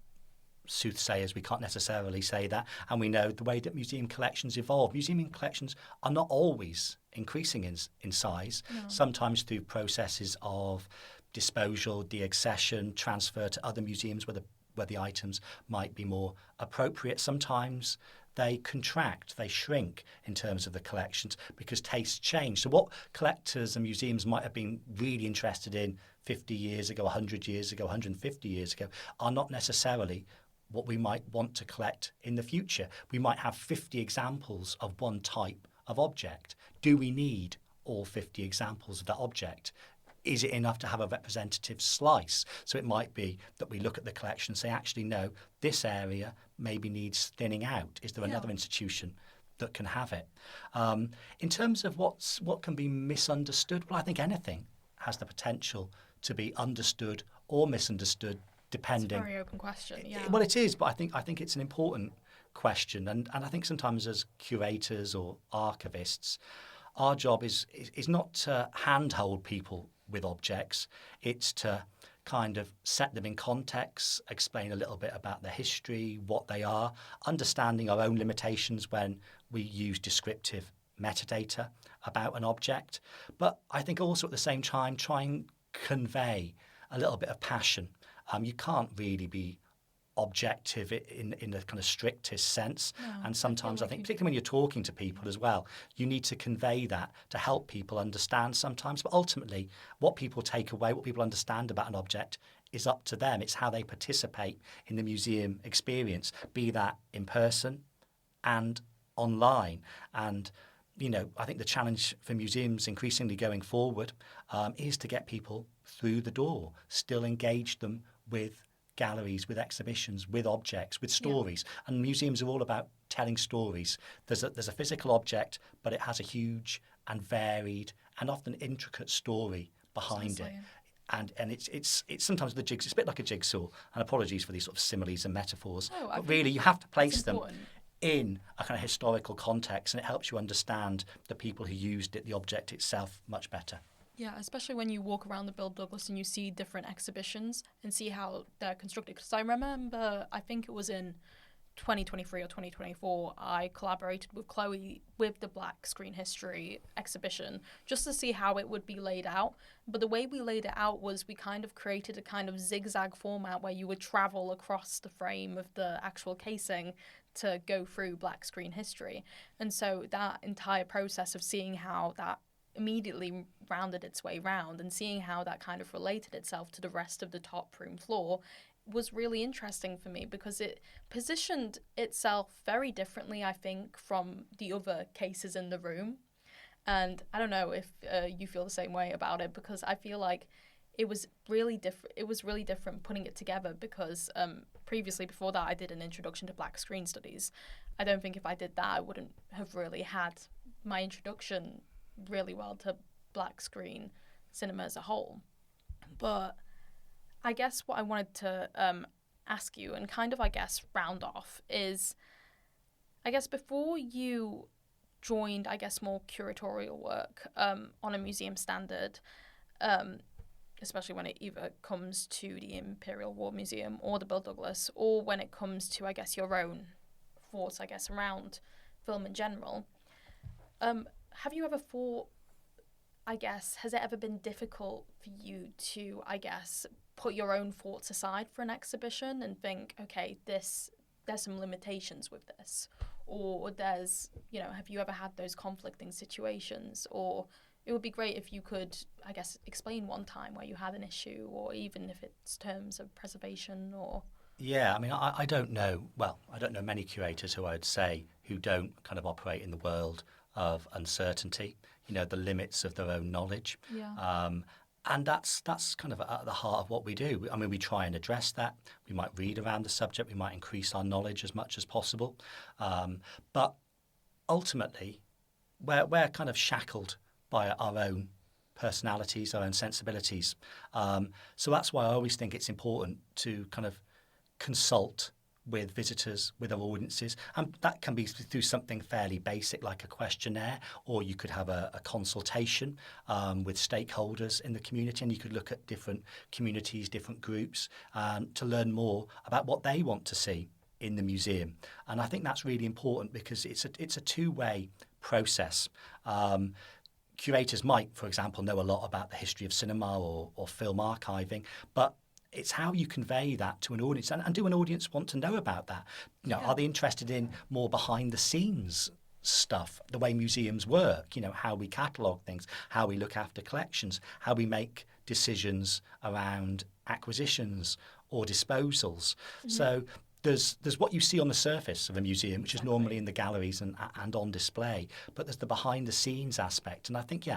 soothsayers, we can't necessarily say that. And we know the way that museum collections evolve. Museum collections are not always increasing in size, sometimes through processes of disposal, deaccession, transfer to other museums where the items might be more appropriate. Sometimes they contract, they shrink in terms of the collections because tastes change. So what collectors and museums might have been really interested in 50 years ago, 100 years ago, 150 years ago are not necessarily what we might want to collect in the future. We might have 50 examples of one type of object. Do we need all 50 examples of that object? Is it enough to have a representative slice? So it might be that we look at the collection and say, actually, no, this area maybe needs thinning out. Is there another institution that can have it? In terms of what can be misunderstood, well, I think anything has the potential to be understood or misunderstood depending. It's a very open question, yeah. Well, it is, but I think it's an important question. And I think sometimes as curators or archivists, our job is not to handhold people with objects. It's to kind of set them in context, explain a little bit about their history, what they are, understanding our own limitations when we use descriptive metadata about an object. But I think also at the same time try and convey a little bit of passion. You can't really be objective in the kind of strictest sense. No, and sometimes I think, particularly when you're talking to people as well, you need to convey that to help people understand sometimes. But ultimately, what people take away, what people understand about an object is up to them. It's how they participate in the museum experience, be that in person and online. And I think the challenge for museums increasingly going forward is to get people through the door, still engage them with galleries, with exhibitions, with objects, with stories. Yeah. And museums are all about telling stories. There's a physical object, but it has a huge and varied and often intricate story behind it. And it's sometimes it's a bit like a jigsaw. And apologies for these sort of similes and metaphors. But really, you have to place them in a kind of historical context, and it helps you understand the people who used it, the object itself, much better. Yeah, especially when you walk around the Bill Douglas and you see different exhibitions and see how they're constructed. Because I remember, I think it was in 2023 or 2024, I collaborated with Chloe with the Black Screen History exhibition just to see how it would be laid out. But the way we laid it out was we kind of created a kind of zigzag format where you would travel across the frame of the actual casing to go through Black Screen History. And so that entire process of seeing how that immediately rounded its way round, and seeing how that kind of related itself to the rest of the top room floor was really interesting for me, because it positioned itself very differently, I think, from the other cases in the room. And I don't know if you feel the same way about it, because I feel like it was really different. It was really different putting it together, because previously, before that, I did an introduction to black screen studies. I don't think if I did that, I wouldn't have really had my introduction really well to black screen cinema as a whole. But I guess what I wanted to ask you, and kind of, I guess, round off, is, I guess, before you joined, I guess, more curatorial work on a museum standard, especially when it either comes to the Imperial War Museum or the Bill Douglas, or when it comes to, I guess, your own thoughts, I guess, around film in general, have you ever thought, I guess, has it ever been difficult for you to, I guess, put your own thoughts aside for an exhibition and think, okay, there's some limitations with this? Or there's, have you ever had those conflicting situations? Or it would be great if you could, I guess, explain one time where you had an issue, or even if it's terms of preservation or... Yeah, I mean, I don't know, I don't know many curators who I would say who don't kind of operate in the world of uncertainty, the limits of their own knowledge. Yeah. And that's kind of at the heart of what we do. I mean, we try and address that. We might read around the subject. We might increase our knowledge as much as possible. But ultimately, we're kind of shackled by our own personalities, our own sensibilities. So that's why I always think it's important to kind of consult with visitors, with our audiences, and that can be through something fairly basic like a questionnaire, or you could have a consultation with stakeholders in the community, and you could look at different communities, different groups, to learn more about what they want to see in the museum. And I think that's really important, because it's a two-way process. Curators might, for example, know a lot about the history of cinema or film archiving, but it's how you convey that to an audience, and do an audience want to know about that? Are they interested in more behind the scenes stuff, the way museums work, how we catalogue things, how we look after collections, how we make decisions around acquisitions or disposals? Mm-hmm. So there's what you see on the surface of a museum, which is normally in the galleries and on display, but there's the behind the scenes aspect. And I think,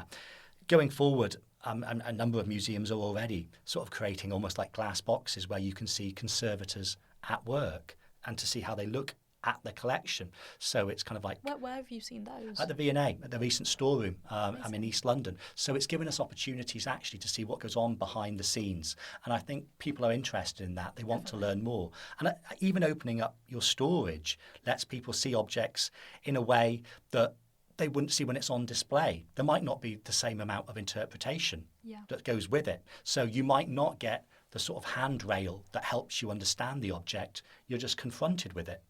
going forward, a number of museums are already sort of creating almost like glass boxes where you can see conservators at work and to see how they look at the collection. So it's kind of like... Where have you seen those? At the V&A, at the recent storeroom. I'm in East London. So it's given us opportunities actually to see what goes on behind the scenes. And I think people are interested in that. They want to learn more. And even opening up your storage lets people see objects in a way that they wouldn't see when it's on display. There might not be the same amount of interpretation that goes with it. So you might not get the sort of handrail that helps you understand the object. You're just confronted with it.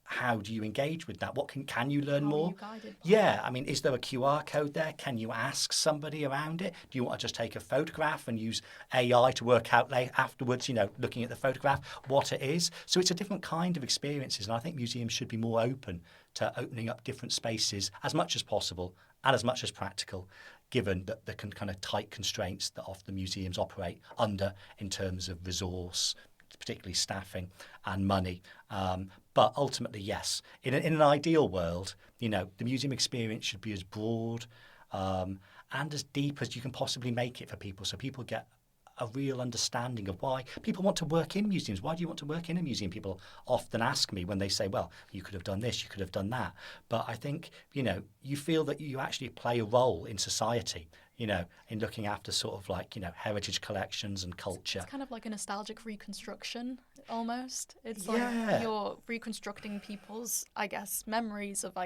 How do you engage with that? What can you learn more? How are you guided? Yeah, I mean, is there a QR code there? Can you ask somebody around it? Do you want to just take a photograph and use AI to work out afterwards, looking at the photograph, what it is? So it's a different kind of experiences, and I think museums should be more open to opening up different spaces as much as possible and as much as practical, given the kind of tight constraints that often museums operate under in terms of resource, particularly staffing and money. But ultimately, yes, in an ideal world, the museum experience should be as broad and as deep as you can possibly make it for people, so people get a real understanding of why people want to work in museums. Why do you want to work in a museum? People often ask me when they say, well, you could have done this, you could have done that. But I think, you feel that you actually play a role in society, in looking after sort of like, heritage collections and culture. It's kind of like a nostalgic reconstruction, almost. It's like you're reconstructing people's, I guess, memories of,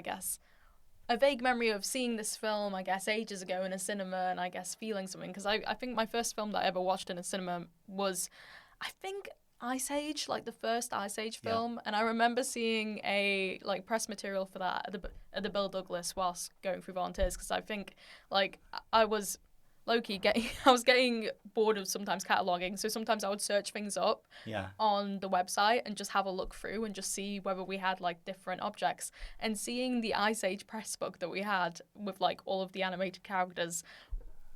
a vague memory of seeing this film, ages ago in a cinema, and feeling something. Because I think my first film that I ever watched in a cinema was, Ice Age, like the first Ice Age film. And I remember seeing a press material for that at the Bill Douglas whilst going through volunteers, because I think I was low-key I was getting bored of sometimes cataloguing, so sometimes I would search things up on the website and just have a look through and just see whether we had like different objects. And seeing the Ice Age press book that we had with like all of the animated characters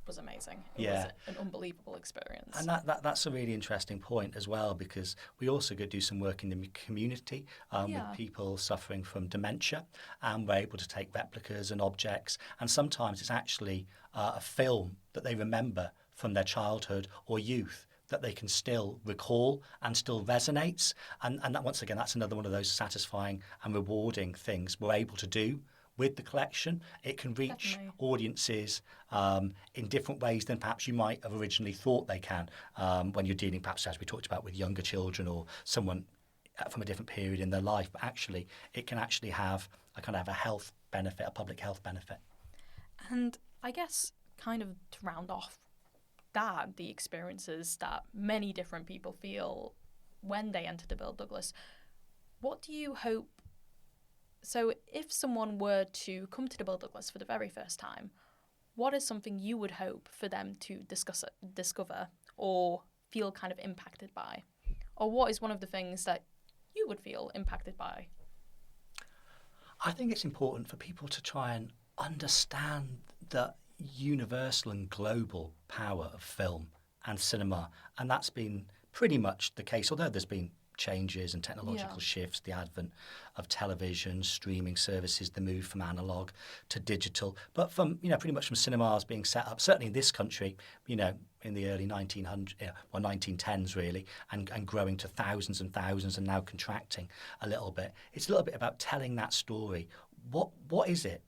was amazing. It was an unbelievable experience. And that's a really interesting point as well, because we also could do some work in the community with people suffering from dementia, and we're able to take replicas and objects, and sometimes it's actually a film that they remember from their childhood or youth that they can still recall and still resonates. And that, once again, that's another one of those satisfying and rewarding things we're able to do with the collection. It can reach audiences in different ways than perhaps you might have originally thought they can when you're dealing, perhaps as we talked about, with younger children or someone from a different period in their life. But actually, it can actually have a kind of a health benefit, a public health benefit. And I guess kind of to round off that, the experiences that many different people feel when they enter the Bill Douglas, what do you hope? So if someone were to come to the Bill Douglas for the very first time, what is something you would hope for them to discover or feel kind of impacted by? Or what is one of the things that you would feel impacted by? I think it's important for people to try and understand the universal and global power of film and cinema. And that's been pretty much the case, although there's been changes and technological shifts, the advent of television, streaming services, the move from analog to digital. But from, pretty much from cinemas being set up, certainly in this country, in the early 1910s really, and growing to thousands and thousands and now contracting a little bit. It's a little bit about telling that story. What is it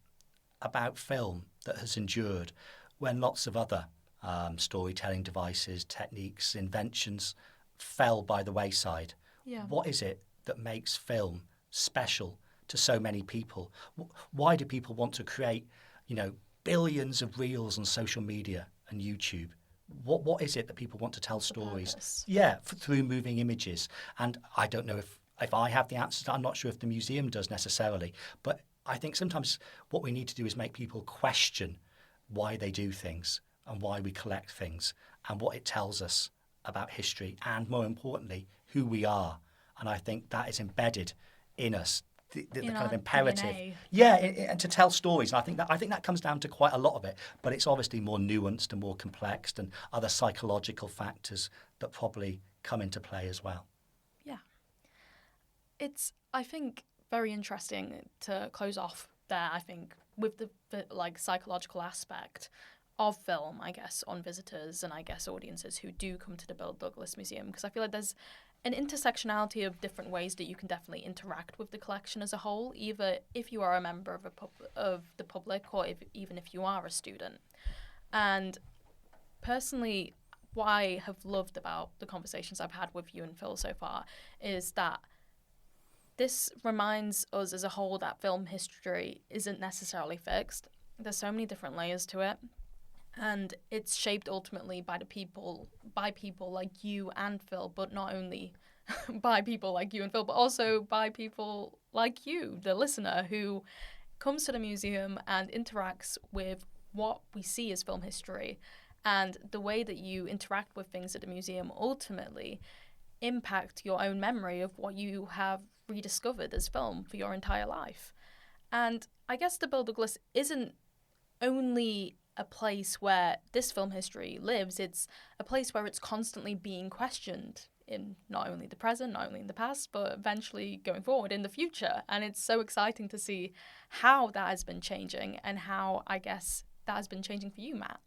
about film that has endured when lots of other storytelling devices, techniques, inventions fell by the wayside? What is it that makes film special to so many people? Why do people want to create, billions of reels on social media and YouTube? What is it that people want to tell stories? Through moving images. And I don't know if I have the answers. I'm not sure if the museum does necessarily. But I think sometimes what we need to do is make people question why they do things and why we collect things and what it tells us about history and, more importantly, who we are. And I think that is embedded in us, the kind of imperative. DNA. And to tell stories. And I think that comes down to quite a lot of it, but it's obviously more nuanced and more complex and other psychological factors that probably come into play as well. Yeah. It's, I think, very interesting to close off there, I think, with the psychological aspect of film, I guess, on visitors and I guess audiences who do come to the Bill Douglas Museum, because I feel like there's an intersectionality of different ways that you can definitely interact with the collection as a whole, either if you are a member of the public or even if you are a student. And personally, what I have loved about the conversations I've had with you and Phil so far is that this reminds us as a whole that film history isn't necessarily fixed. There's so many different layers to it. And it's shaped ultimately by people like you and Phil, but not only by people like you and Phil, but also by people like you, the listener, who comes to the museum and interacts with what we see as film history. And the way that you interact with things at the museum ultimately impact your own memory of what you have rediscovered as film for your entire life. And I guess the Bill Douglas isn't only a place where this film history lives, it's a place where it's constantly being questioned in not only the present, not only in the past, but eventually going forward in the future. And it's so exciting to see how that has been changing and how, I guess, that has been changing for you, Matt.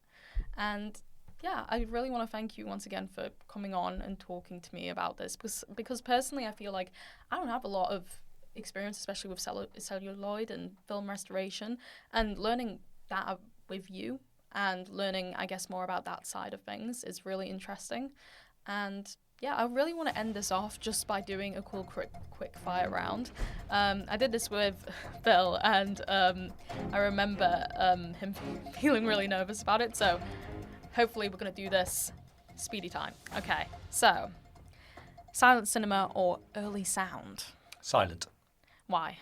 And yeah, I really want to thank you once again for coming on and talking to me about this, because personally I feel like I don't have a lot of experience, especially with celluloid and film restoration, and learning that with you and learning, I guess, more about that side of things is really interesting. And yeah, I really want to end this off just by doing a cool quick fire round. I did this with Phil, and I remember him feeling really nervous about it, so hopefully we're going to do this speedy time. Okay, so silent cinema or early sound? Silent. Why?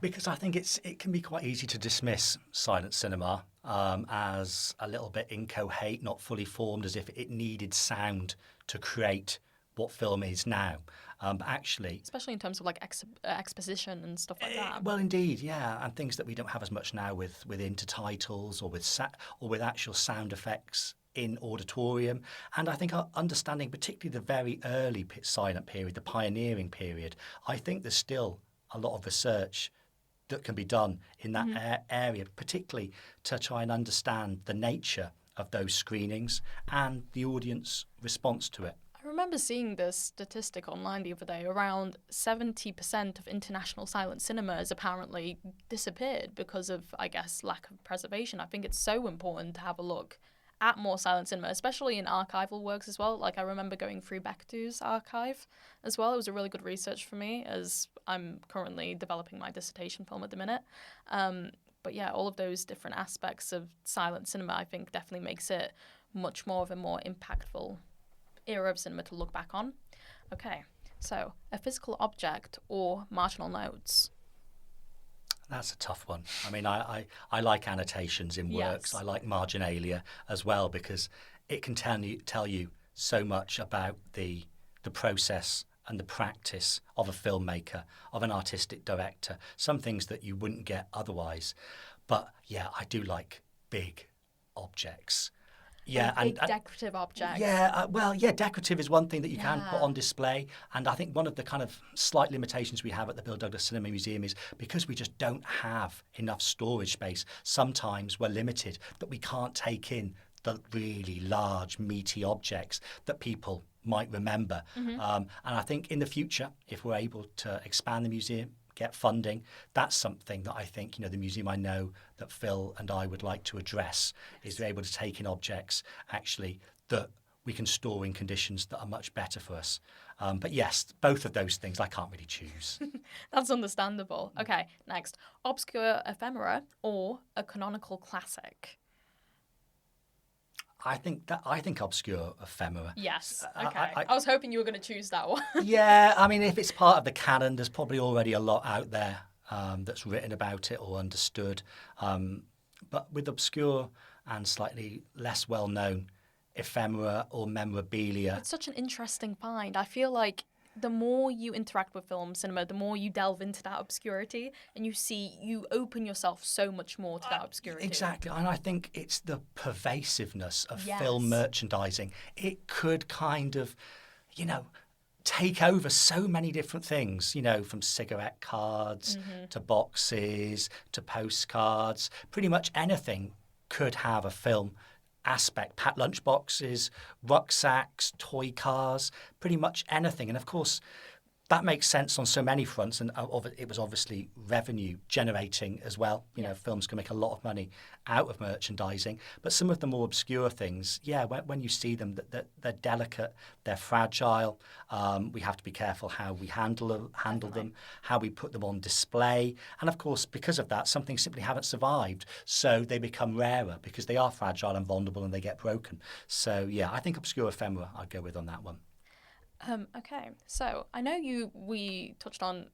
Because I think it can be quite easy to dismiss silent cinema. as a little bit incoherent, not fully formed, as if it needed sound to create what film is now. But actually, especially in terms of like exposition and stuff like that. Well, indeed, yeah, and things that we don't have as much now with intertitles or with actual sound effects in auditorium. And I think understanding particularly the very early silent period, the pioneering period, I think there's still a lot of research that can be done in that area, particularly to try and understand the nature of those screenings and the audience response to it. I remember seeing this statistic online the other day. Around 70% of international silent cinema has apparently disappeared because of, I guess, lack of preservation. I think it's so important to have a look at more silent cinema, especially in archival works as well. Like I remember going through Bectu's archive as well. It was a really good research for me as I'm currently developing my dissertation film at the minute. But yeah, all of those different aspects of silent cinema, I think definitely makes it much more of a more impactful era of cinema to look back on. Okay, so a physical object or marginal notes? That's a tough one. I mean, I like annotations in works. Yes. I like marginalia as well because it can tell you so much about the process and the practice of a filmmaker, of an artistic director, some things that you wouldn't get otherwise. But yeah, I do like big objects. Yeah, and decorative objects. Yeah, decorative is one thing that you can put on display. And I think one of the kind of slight limitations we have at the Bill Douglas Cinema Museum is because we just don't have enough storage space, sometimes we're limited, that we can't take in the really large, meaty objects that people might remember. And I think in the future, if we're able to expand the museum, get funding, that's something that I think, the museum I know that Phil and I would like to address is they're able to take in objects actually that we can store in conditions that are much better for us. But yes, both of those things I can't really choose. That's understandable. Okay, next. Obscure ephemera or a canonical classic? I think obscure ephemera. Yes. Okay. I was hoping you were going to choose that one. Yeah, I mean, if it's part of the canon, there's probably already a lot out there that's written about it or understood. But with obscure and slightly less well-known ephemera or memorabilia, it's such an interesting find. I feel like the more you interact with film cinema, the more you delve into that obscurity and you open yourself so much more to that obscurity. Exactly. And I think it's the pervasiveness of film merchandising. It could kind of, take over so many different things, from cigarette cards to boxes to postcards. Pretty much anything could have a film aspect. Packed lunchboxes, rucksacks, toy cars, pretty much anything. And of course, that makes sense on so many fronts, and it was obviously revenue generating as well. Films can make a lot of money out of merchandising, but some of the more obscure things, when you see them, they're delicate, they're fragile. We have to be careful how we handle them, how we put them on display, and of course, because of that, some things simply haven't survived, so they become rarer because they are fragile and vulnerable and they get broken. So I think obscure ephemera I'd go with on that one. Okay, so I know we touched on,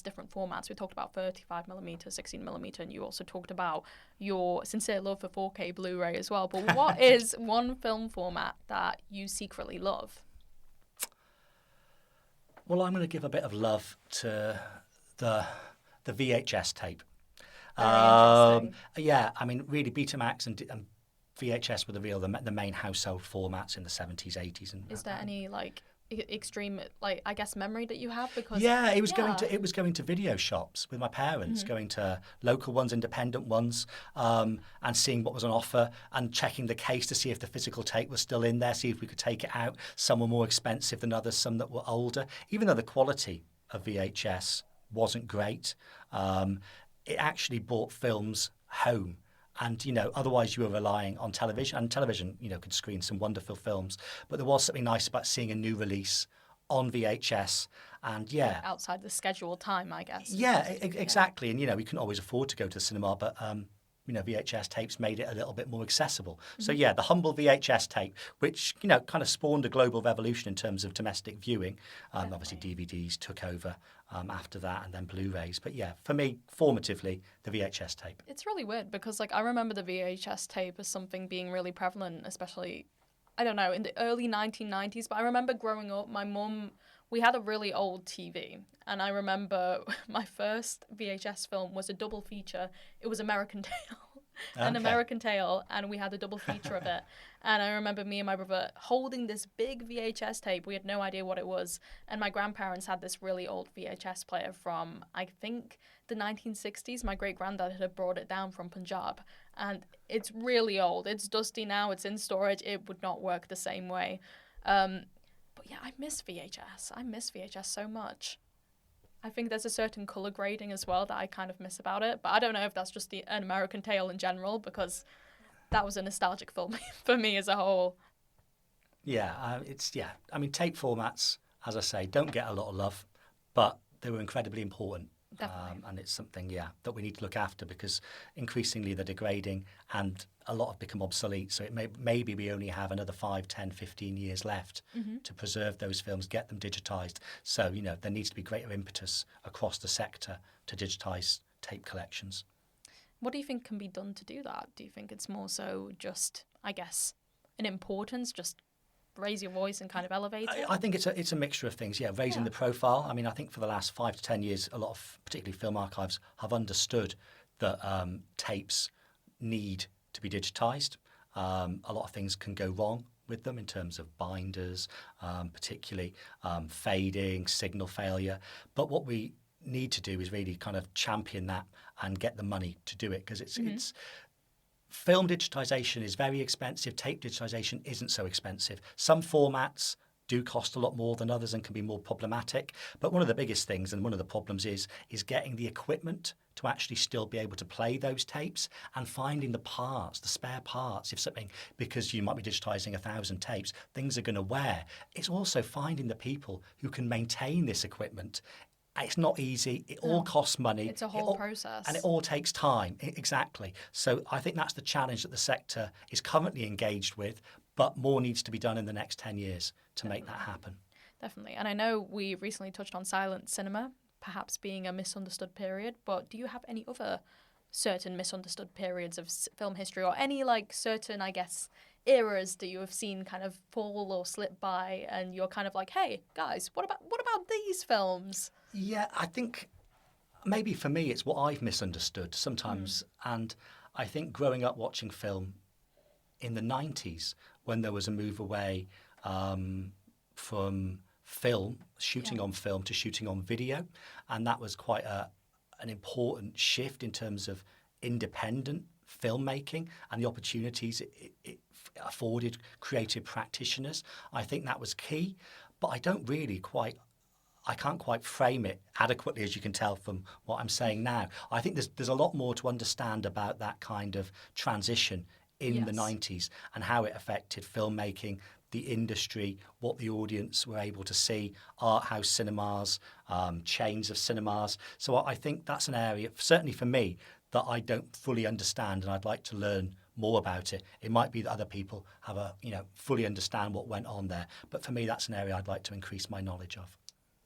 different formats. We talked about 35mm, 16mm, and you also talked about your sincere love for 4K Blu-ray as well. But what is one film format that you secretly love? Well, I'm going to give a bit of love to the VHS tape. Very interesting. Yeah, I mean, really, Betamax and VHS were the main household formats in the 70s, 80s. And is there any, extreme memory that you have? Because it was going to video shops with my parents, going to local ones, independent ones, and seeing what was on offer and checking the case to see if the physical tape was still in there, see if we could take it out. Some were more expensive than others, some that were older. Even though the quality of VHS wasn't great, it actually brought films home. And, otherwise you were relying on television. And television, could screen some wonderful films. But there was something nice about seeing a new release on VHS. And, outside the scheduled time, I guess. Yeah, exactly. And, we couldn't always afford to go to the cinema. But, VHS tapes made it a little bit more accessible. So yeah, the humble VHS tape, which kind of spawned a global revolution in terms of domestic viewing. Obviously DVDs took over after that, and then Blu-rays. But yeah, for me, formatively, the VHS tape. It's really weird because I remember the VHS tape as something being really prevalent, especially, I don't know, in the early 1990s. But I remember growing up, my mum, we had a really old TV, and I remember my first VHS film was a double feature. It was American Tail. An American Tail, and we had a double feature of it. And I remember me and my brother holding this big VHS tape. We had no idea what it was. And my grandparents had this really old VHS player from, I think, the 1960s. My great-granddad had brought it down from Punjab. And it's really old. It's dusty now. It's in storage. It would not work the same way. But yeah, I miss VHS. I miss VHS so much. I think there's a certain colour grading as well that I kind of miss about it. But I don't know if that's just an American Tail in general, because that was a nostalgic film for me as a whole. Yeah, I mean, tape formats, as I say, don't get a lot of love, but they were incredibly important. And it's something, that we need to look after, because increasingly they're degrading and a lot have become obsolete. So maybe we only have another 5, 10, 15 years left to preserve those films, get them digitised. So, there needs to be greater impetus across the sector to digitise tape collections. What do you think can be done to do that? Do you think it's more so just, I guess, an importance, just raise your voice and kind of elevate it? I think it's a mixture of things. Raising the profile. I mean, I think for the last 5 to 10 years, a lot of particularly film archives have understood that tapes need to be digitised. A lot of things can go wrong with them in terms of binders, particularly fading, signal failure. But what we need to do is really kind of champion that and get the money to do it, because it's film digitisation is very expensive. Tape digitisation isn't so expensive. Some formats do cost a lot more than others and can be more problematic. But one of the biggest things and one of the problems is getting the equipment to actually still be able to play those tapes, and finding the parts, the spare parts, because you might be digitising 1,000 tapes, things are going to wear. It's also finding the people who can maintain this equipment. It's not easy. It all costs money. It's a whole process. And it all takes time. Exactly. So I think that's the challenge that the sector is currently engaged with, but more needs to be done in the next 10 years to make that happen. Definitely. And I know we recently touched on silent cinema, perhaps being a misunderstood period, but do you have any other certain misunderstood periods of film history, or any certain, I guess, eras that you have seen kind of fall or slip by, and you're kind of like, hey guys, what about these films? Yeah, I think maybe for me it's what I've misunderstood sometimes. And I think growing up watching film in the 90s, when there was a move away from film, shooting on film, to shooting on video, and that was quite an important shift in terms of independent filmmaking and the opportunities it afforded creative practitioners. I think that was key, but I can't quite frame it adequately, as you can tell from what I'm saying now. I think there's a lot more to understand about that kind of transition in the 90s and how it affected filmmaking, the industry, what the audience were able to see, art house cinemas, chains of cinemas. So I think that's an area, certainly for me, that I don't fully understand, and I'd like to learn more about it. It might be that other people have fully understand what went on there, but for me, that's an area I'd like to increase my knowledge of.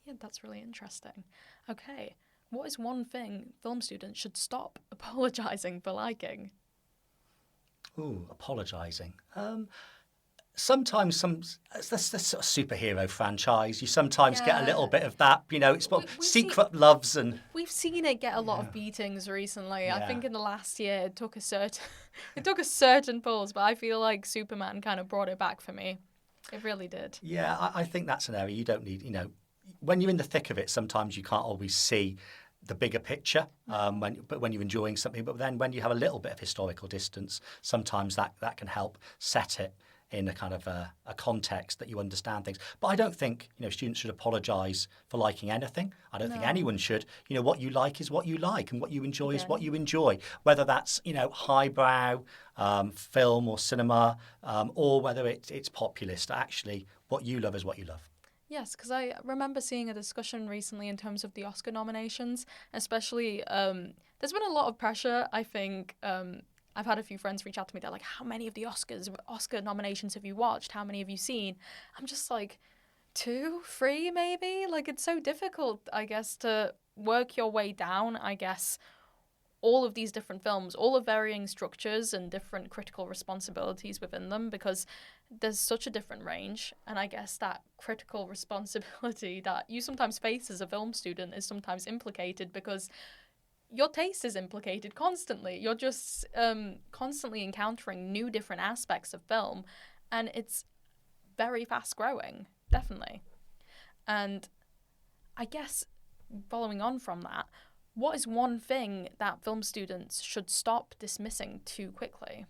Yeah, that's really interesting. Okay, what is one thing film students should stop apologising for liking? Ooh, apologising. Sometimes that's sort of superhero franchise. You sometimes get a little bit of that, it's secret loves, and we've seen it get a lot of beatings recently. Yeah. I think in the last year it took a certain pulse, but I feel like Superman kind of brought it back for me. It really did. Yeah, I think that's an area you don't need, when you're in the thick of it, sometimes you can't always see the bigger picture when you're enjoying something. But then when you have a little bit of historical distance, sometimes that can help set it in a kind of a context that you understand things. But I don't think students should apologise for liking anything. I don't think anyone should. What you like is what you like, and what you enjoy is what you enjoy. Whether that's highbrow film or cinema, or whether it's populist. Actually, what you love is what you love. Yes, because I remember seeing a discussion recently in terms of the Oscar nominations, especially there's been a lot of pressure, I think. I've had a few friends reach out to me. They're like, how many of the Oscar nominations have you watched? How many have you seen? I'm just like, 2, 3 maybe? Like, it's so difficult, I guess, to work your way down, I guess, all of these different films, all of varying structures and different critical responsibilities within them, because there's such a different range. And I guess that critical responsibility that you sometimes face as a film student is sometimes implicated because your taste is implicated constantly. You're just constantly encountering new different aspects of film, and it's very fast growing, definitely. And I guess following on from that, what is one thing that film students should stop dismissing too quickly?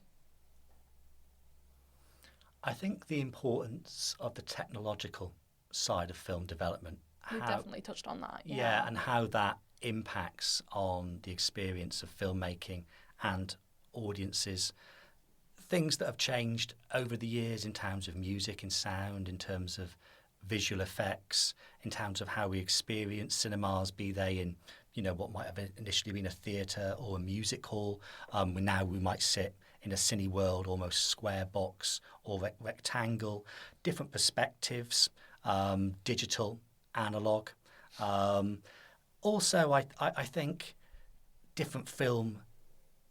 I think the importance of the technological side of film development. We definitely touched on that. Yeah, and how that impacts on the experience of filmmaking and audiences. Things that have changed over the years in terms of music and sound, in terms of visual effects, in terms of how we experience cinemas, be they in, what might have initially been a theatre or a music hall. Now we might sit in a cine world, almost square box or rectangle, different perspectives, digital, analog. Also, I think different film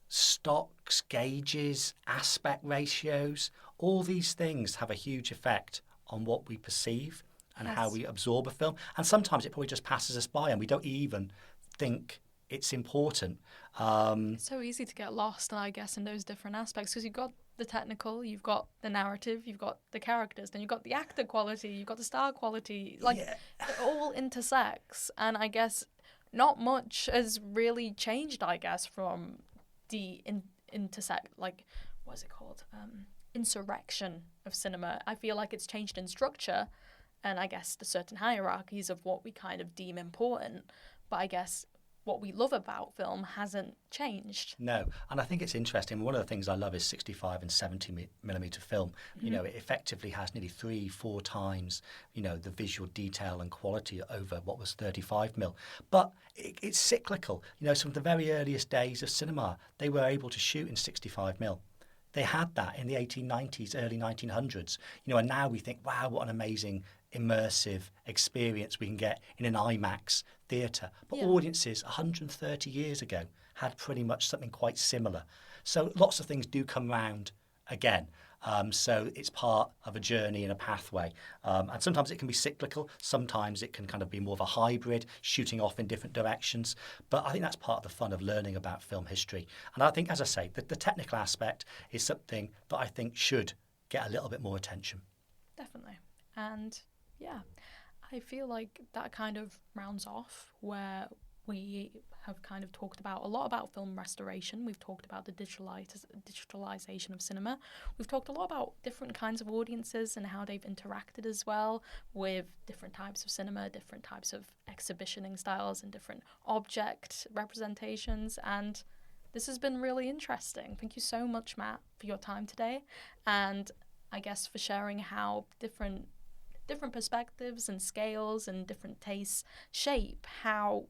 stocks, gauges, aspect ratios, all these things have a huge effect on what we perceive and how we absorb a film. And sometimes it probably just passes us by and we don't even think it's important. It's so easy to get lost, I guess, in those different aspects, because you've got the technical, you've got the narrative, you've got the characters, then you've got the actor quality, you've got the star quality. It all intersects. And I guess not much has really changed, I guess, from the insurrection of cinema. I feel like it's changed in structure and I guess the certain hierarchies of what we kind of deem important. But I guess what we love about film hasn't changed. No, and I think it's interesting. One of the things I love is 65 and 70 millimeter film. Mm-hmm. It effectively has nearly 3-4 times, the visual detail and quality over what was 35 mil. But it's cyclical. Some of the very earliest days of cinema, they were able to shoot in 65 mil. They had that in the 1890s, early 1900s. And now we think, wow, what an amazing immersive experience we can get in an IMAX theatre. But audiences 130 years ago had pretty much something quite similar. So lots of things do come round again. So it's part of a journey and a pathway. And sometimes it can be cyclical. Sometimes it can kind of be more of a hybrid, shooting off in different directions. But I think that's part of the fun of learning about film history. And I think, as I say, the technical aspect is something that I think should get a little bit more attention. Definitely. And yeah, I feel like that kind of rounds off where we have kind of talked about a lot about film restoration. We've talked about the digitalization of cinema. We've talked a lot about different kinds of audiences and how they've interacted as well with different types of cinema, different types of exhibitioning styles and different object representations. And this has been really interesting. Thank you so much, Matt, for your time today. And I guess for sharing how different perspectives and scales and different tastes shape how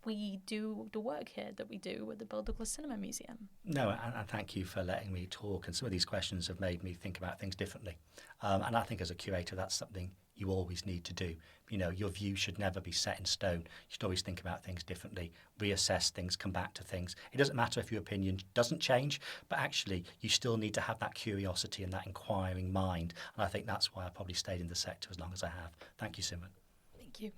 we do the work here that we do with the Bill Douglas Cinema Museum. No, and thank you for letting me talk. And some of these questions have made me think about things differently. And I think as a curator, that's something you always need to do. Your view should never be set in stone. You should always think about things differently, reassess things, come back to things. It doesn't matter if your opinion doesn't change, but actually you still need to have that curiosity and that inquiring mind. And I think that's why I probably stayed in the sector as long as I have. Thank you, Simran. Thank you.